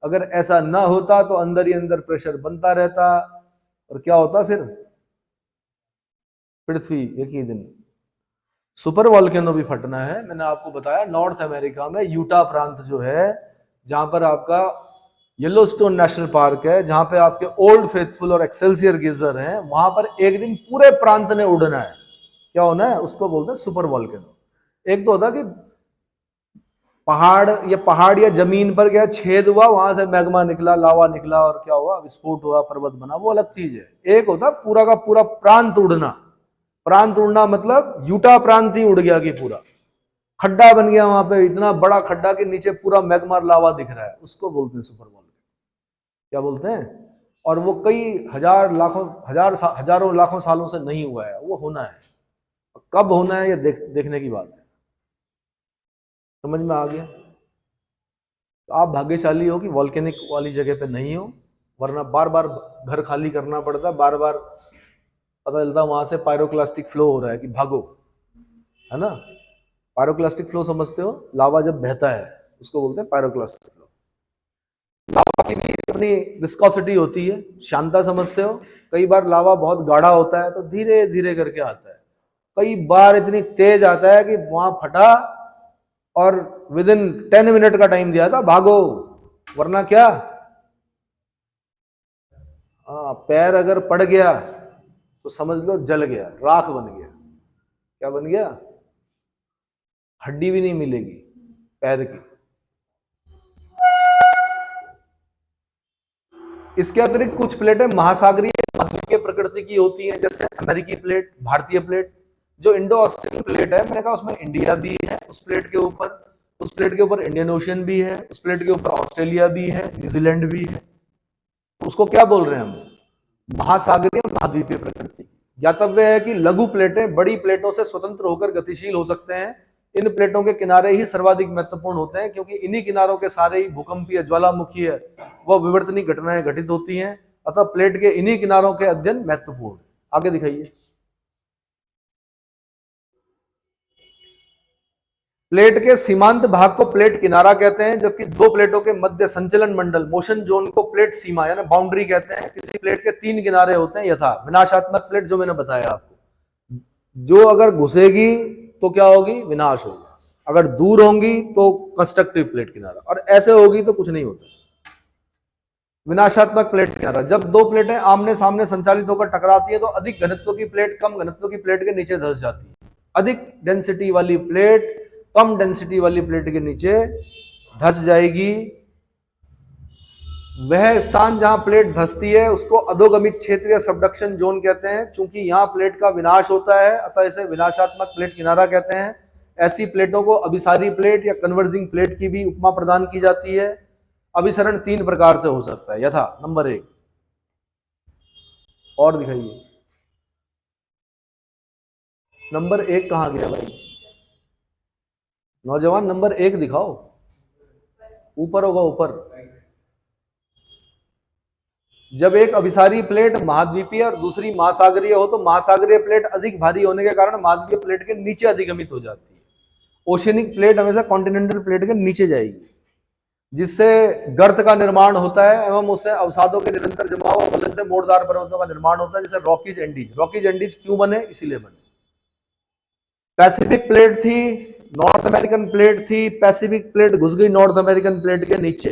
अगर ऐसा ना होता तो अंदर ही अंदर प्रेशर बनता रहता, और क्या होता फिर, पृथ्वी एक ही दिन। सुपर वॉल्केनो भी फटना है। मैंने आपको बताया नॉर्थ अमेरिका में यूटा प्रांत जो है, जहां पर आपका येलोस्टोन नेशनल पार्क है, जहां पे आपके ओल्ड फेथफुल और एक्सेल्सियर गेजर हैं, वहां पर एक दिन पूरे प्रांत ने उड़ना है। क्या होना है? उसको बोलते हैं सुपर वॉल्केनो। एक तो होता कि पहाड़ या जमीन पर क्या छेद हुआ, वहां से मैग्मा निकला, लावा निकला, और क्या हुआ, विस्फोट हुआ, पर्वत बना, वो अलग चीज है। एक होता पूरा का पूरा प्रांत उड़ना। प्रांत उड़ना मतलब यूटा प्रांत ही उड़ गया कि पूरा खड्डा बन गया, वहां पे इतना बड़ा खड्डा कि नीचे पूरा मैग्मा लावा दिख रहा है, उसको बोलते हैं सुपर वॉल्केनो। क्या बोलते हैं? और वो कई हजारों लाखों सालों से नहीं हुआ है, वो होना है। कब होना है ये देखने की बात है। समझ में आ गया? तो आप भाग्यशाली हो कि वॉल्केनिक वाली जगह पे नहीं हो, वरना बार बार घर खाली करना पड़ता, बार बार पता चलता वहां से पायरोक्लास्टिक फ्लो हो रहा है कि भागो, है ना। पायरोक्लास्टिक फ्लो समझते हो? लावा जब बहता है उसको बोलते हैं पायरोक्लास्टिक फ्लो। लावा की भी अपनी विस्कोसिटी होती है, शांता समझते हो? कई बार लावा बहुत गाढ़ा होता है तो धीरे धीरे करके आता है, कई बार इतनी तेज आता है कि वहां फटा और विद इन 10 मिनट का टाइम दिया था, भागो, वरना क्या, पैर अगर पड़ गया तो समझ लो जल गया, राख बन गया। क्या बन गया? हड्डी भी नहीं मिलेगी पैर की। इसके अतिरिक्त कुछ प्लेटें महासागरीय के प्रकृति की होती हैं, जैसे अमेरिकी प्लेट, भारतीय प्लेट। जो इंडो ऑस्ट्रेलियन प्लेट है, मैंने कहा उसमें इंडिया भी है उस प्लेट के ऊपर, उस प्लेट के ऊपर इंडियन ओशन भी है, उस प्लेट के ऊपर ऑस्ट्रेलिया भी है, न्यूजीलैंड भी है। उसको क्या बोल रहे हैं हम? महासागरीय महाद्वीपीय प्रकृति। ज्ञातव्य है कि लघु प्लेटें बड़ी प्लेटों से स्वतंत्र होकर गतिशील हो सकते हैं। इन प्लेटों के किनारे ही सर्वाधिक महत्वपूर्ण होते हैं, क्योंकि इन्हीं किनारों के सारे ही भूकंपीय, ज्वालामुखी व विवर्तनीय घटनाएं घटित होती हैं। अतः प्लेट के इन्हीं किनारों के अध्ययन महत्वपूर्ण। आगे दिखाइए। प्लेट के सीमांत भाग को प्लेट किनारा कहते हैं, जबकि दो प्लेटों के मध्य संचलन मंडल, मोशन जोन, को प्लेट सीमा यानी बाउंड्री कहते हैं। किसी प्लेट के 3 किनारे होते हैं, यथा विनाशात्मक प्लेट, जो मैंने बताया आपको, जो अगर घुसेगी तो क्या होगी, विनाश होगा, अगर दूर होंगी तो कंस्ट्रक्टिव प्लेट किनारा, और ऐसे होगी तो कुछ नहीं होता। विनाशात्मक प्लेट किनारा, जब दो प्लेटें आमने सामने संचालित होकर टकराती है तो अधिक घनत्व की प्लेट कम घनत्व की प्लेट के नीचे धंस जाती है। अधिक डेंसिटी वाली प्लेट कम डेंसिटी वाली प्लेट के नीचे धंस जाएगी। वह स्थान जहां प्लेट धंसती है उसको अधोगमित क्षेत्र या सबडक्शन जोन कहते हैं। चूंकि यहां प्लेट का विनाश होता है, अतः इसे विनाशात्मक प्लेट किनारा कहते हैं। ऐसी प्लेटों को अभिसारी प्लेट या कन्वर्जिंग प्लेट की भी उपमा प्रदान की जाती है। अभिसरण 3 प्रकार से हो सकता है, यथा नंबर 1, और दिखाइए, नंबर 1 कहां गया भाई नौजवान? नंबर 1 दिखाओ, ऊपर होगा, ऊपर। जब एक अभिसारी प्लेट महाद्वीपीय और दूसरी महासागरीय हो तो महासागरीय प्लेट अधिक भारी होने के कारण महाद्वीपीय प्लेट के नीचे अधिगमित हो जाती है। ओशियनिक प्लेट हमेशा कॉन्टिनेंटल प्लेट के नीचे जाएगी, जिससे गर्त का निर्माण होता है एवं उससे अवसादों के निरंतर जमाव और गलन से मोड़दार पर्वतों का निर्माण होता है, जैसे रॉकीज एंडीज। रॉकीज एंडीज क्यों बने? इसीलिए बने। पैसिफिक प्लेट थी, नॉर्थ अमेरिकन प्लेट थी, पैसिफिक प्लेट घुस गई नॉर्थ अमेरिकन प्लेट के नीचे,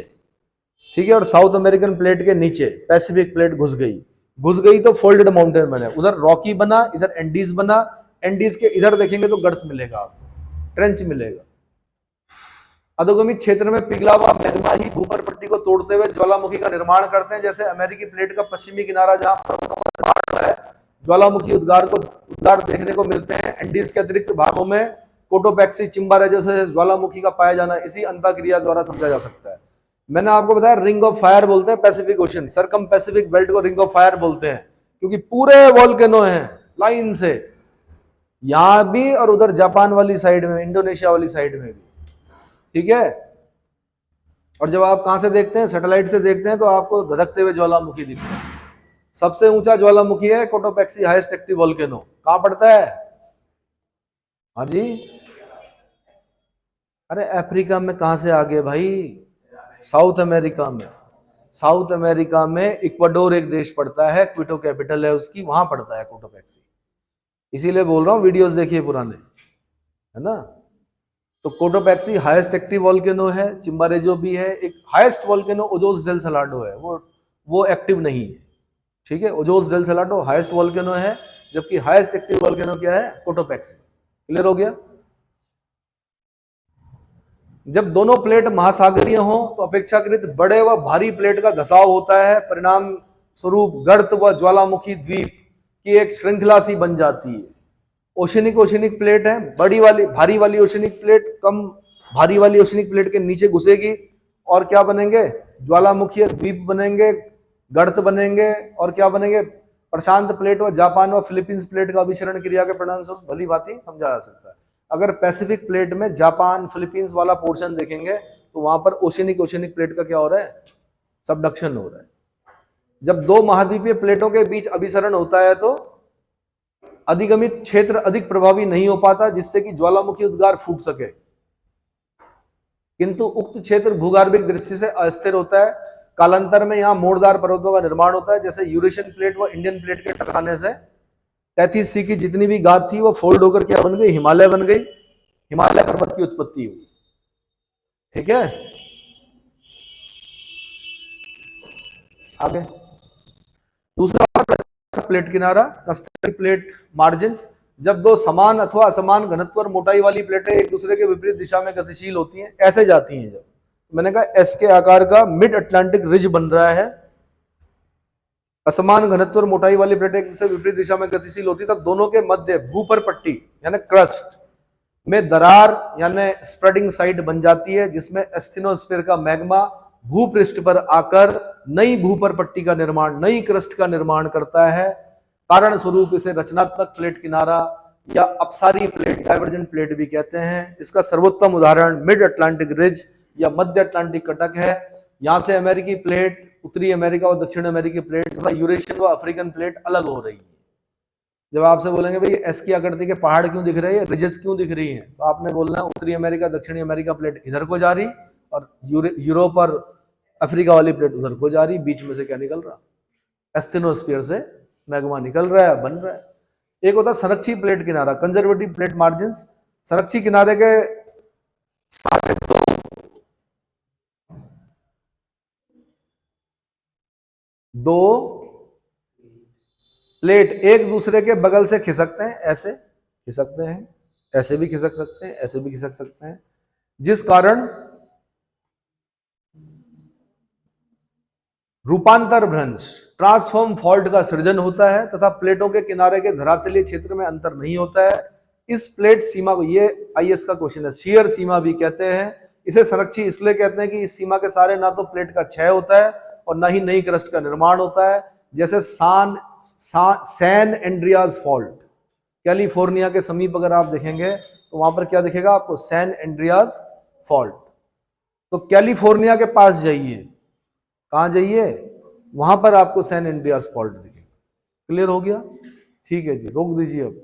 ठीक है, और साउथ अमेरिकन प्लेट के नीचे पैसिफिक प्लेट घुस गई तो फोल्डेड माउंटेन बने, उधर रॉकी बना, इधर एंडीज बना। एंडीज के इधर देखेंगे तो गर्त मिलेगा, आपको ट्रेंच मिलेगा। अधोगमित क्षेत्र में पिघला हुआ मैग्मा ही भूपर पट्टी को तोड़ते हुए ज्वालामुखी का निर्माण करते हैं। जैसे अमेरिकी प्लेट का पश्चिमी किनारा जहां पर्वतों का निर्माण हुआ है, ज्वालामुखी उद्गार देखने को मिलते हैं। एंडीज के अतिरिक्त भागों में कोटोपैक्सी, चिम्बारेजो से ज्वालामुखी का पाया जाना इसी अंतःक्रिया द्वारा समझा जा सकता है। मैंने आपको बताया रिंग ऑफ फायर बोलते हैं पैसिफिक ओशन, सरकम पैसिफिक बेल्ट को रिंग ऑफ फायर बोलते हैं, क्योंकि पूरे वोल्केनो हैं लाइन से, यहां भी और उधर जापान वाली साइड में, इंडोनेशिया वाली साइड में भी, ठीक है। और जब आप कहां से देखते हैं, सैटेलाइट से देखते हैं, तो आपको धधकते हुए ज्वालामुखी दिखते हैं। सबसे ऊंचा ज्वालामुखी है कोटोपैक्सी, हाईएस्ट एक्टिव वोल्केनो। कहां पड़ता है? हाँ जी, अरे अफ्रीका में कहां से आ गए भाई? साउथ अमेरिका में। साउथ अमेरिका में इक्वाडोर एक देश पड़ता है, क्विटो कैपिटल है उसकी, वहां पड़ता है कोटोपैक्सी। इसीलिए बोल रहा हूं, वीडियोस देखिए पुराने, है ना। तो कोटोपैक्सी हाईएस्ट एक्टिव वोल्केनो है। चिम्बारेजो भी है। एक highest volcano Ojos del Salado है, वो एक्टिव नहीं है, ठीक है। Ojos del Salado highest volcano है, जबकि हाईएस्ट एक्टिव वोल्केनो क्या है? कोटोपैक्सी। क्लियर हो गया? जब दोनों प्लेट महासागरीय हो तो अपेक्षाकृत बड़े व भारी प्लेट का धसाव होता है, परिणाम स्वरूप गर्त व ज्वालामुखी द्वीप की एक श्रृंखला सी बन जाती है। ओशनिक प्लेट है, बड़ी वाली भारी वाली ओशनिक प्लेट कम भारी वाली ओशनिक प्लेट के नीचे घुसेगी और क्या बनेंगे? ज्वालामुखी द्वीप बनेंगे, गर्त बनेंगे, और क्या बनेंगे? प्रशांत प्लेट व जापान व फिलीपींस प्लेट का अभिसरण क्रिया के परिणाम स्वरूप भली भांति समझा जा सकता है। अगर पैसिफिक प्लेट में जापान फिलीपींस वाला पोर्शन देखेंगे तो वहां पर ओशनिक प्लेट का क्या हो रहा है? सबडक्शन हो रहा है। जब दो महाद्वीपीय प्लेटों के बीच अभिसरण होता है तो अधिगमित क्षेत्र अधिक प्रभावी नहीं हो पाता, जिससे कि ज्वालामुखी उद्गार फूट सके, किंतु उक्त क्षेत्र भूगर्भिक दृष्टि से अस्थिर होता है। कालांतर में यहाँ मोड़दार पर्वतों का निर्माण होता है। जैसे यूरेशियन प्लेट व इंडियन प्लेट के टकराने से 33C की जितनी भी गाद थी वो फोल्ड होकर क्या बन गई? हिमालय बन गई। हिमालय पर्वत की उत्पत्ति हुई, ठीक है। आगे दूसरा प्लेट किनारा, कस्टरी प्लेट मार्जिन्स। जब दो समान अथवा असमान घनत्व और मोटाई वाली प्लेटें एक दूसरे के विपरीत दिशा में गतिशील होती हैं, ऐसे जाती हैं। जब मैंने कहा एस के आकार का मिड अटलांटिक रिज बन रहा है, असमान घनत्व और मोटाई वाली प्लेटें एक दूसरे विपरीत दिशा में गतिशील होती, तब दोनों के मध्य भूपर पट्टी यानी क्रस्ट में दरार यानी स्प्रेडिंग साइट बन जाती है, जिसमें एस्थेनोस्फीयर का मैग्मा भूपृष्ठ पर आकर नई भूपर पट्टी का निर्माण, नई क्रस्ट का निर्माण करता है। कारण स्वरूप इसे रचनात्मक प्लेट किनारा या अपसारी प्लेट, डाइवर्जेंट प्लेट भी कहते हैं। इसका सर्वोत्तम उदाहरण मिड अटलांटिक रिज या मध्य अटलांटिक कटक है। यहां से अमेरिकी प्लेट, उत्तरी अमेरिका और दक्षिण अमेरिकी प्लेट तथा यूरेशियन व अफ्रीकन प्लेट अलग हो रही है। जब आपसे बोलेंगे भाई एस की आकृति के पहाड़ क्यों दिख रहे हैं, रिजेस क्यों दिख रही हैं, तो आपने बोलना है उत्तरी अमेरिका दक्षिणी अमेरिका प्लेट इधर को जा रही और यूरोप और अफ्रीका वाली प्लेट उधर को जा रही। बीच में से क्या निकल रहा? एस्थेनोस्फीयर से मैग्मा निकल रहा है, बन रहा है। एक होता है संरक्षी प्लेट किनारा, कंजर्वेटिव प्लेट मार्जिन्स। संरक्षी किनारे के सारे दो प्लेट एक दूसरे के बगल से खिसकते हैं, ऐसे खिसकते हैं, ऐसे भी खिसक सकते हैं, ऐसे भी खिसक सकते हैं, जिस कारण रूपांतर भ्रंश, ट्रांसफॉर्म फॉल्ट का सृजन होता है तथा प्लेटों के किनारे के धरातलीय क्षेत्र में अंतर नहीं होता है। इस प्लेट सीमा को, ये आईएएस का क्वेश्चन है, शियर सीमा भी कहते हैं। इसे संरक्षी इसलिए कहते हैं कि इस सीमा के सारे ना तो प्लेट का क्षय होता है और ना ही नई क्रस्ट का निर्माण होता है। जैसे सैन एंड्रियाज फॉल्ट, कैलिफोर्निया के समीप अगर आप देखेंगे तो वहां पर क्या दिखेगा आपको? San Andreas fault. तो कैलिफोर्निया के पास जाइए, कहां जाइए, वहां पर आपको सैन एंड्रियाज फॉल्ट दिखेगा। क्लियर हो गया? ठीक है जी, रोक दीजिए अब।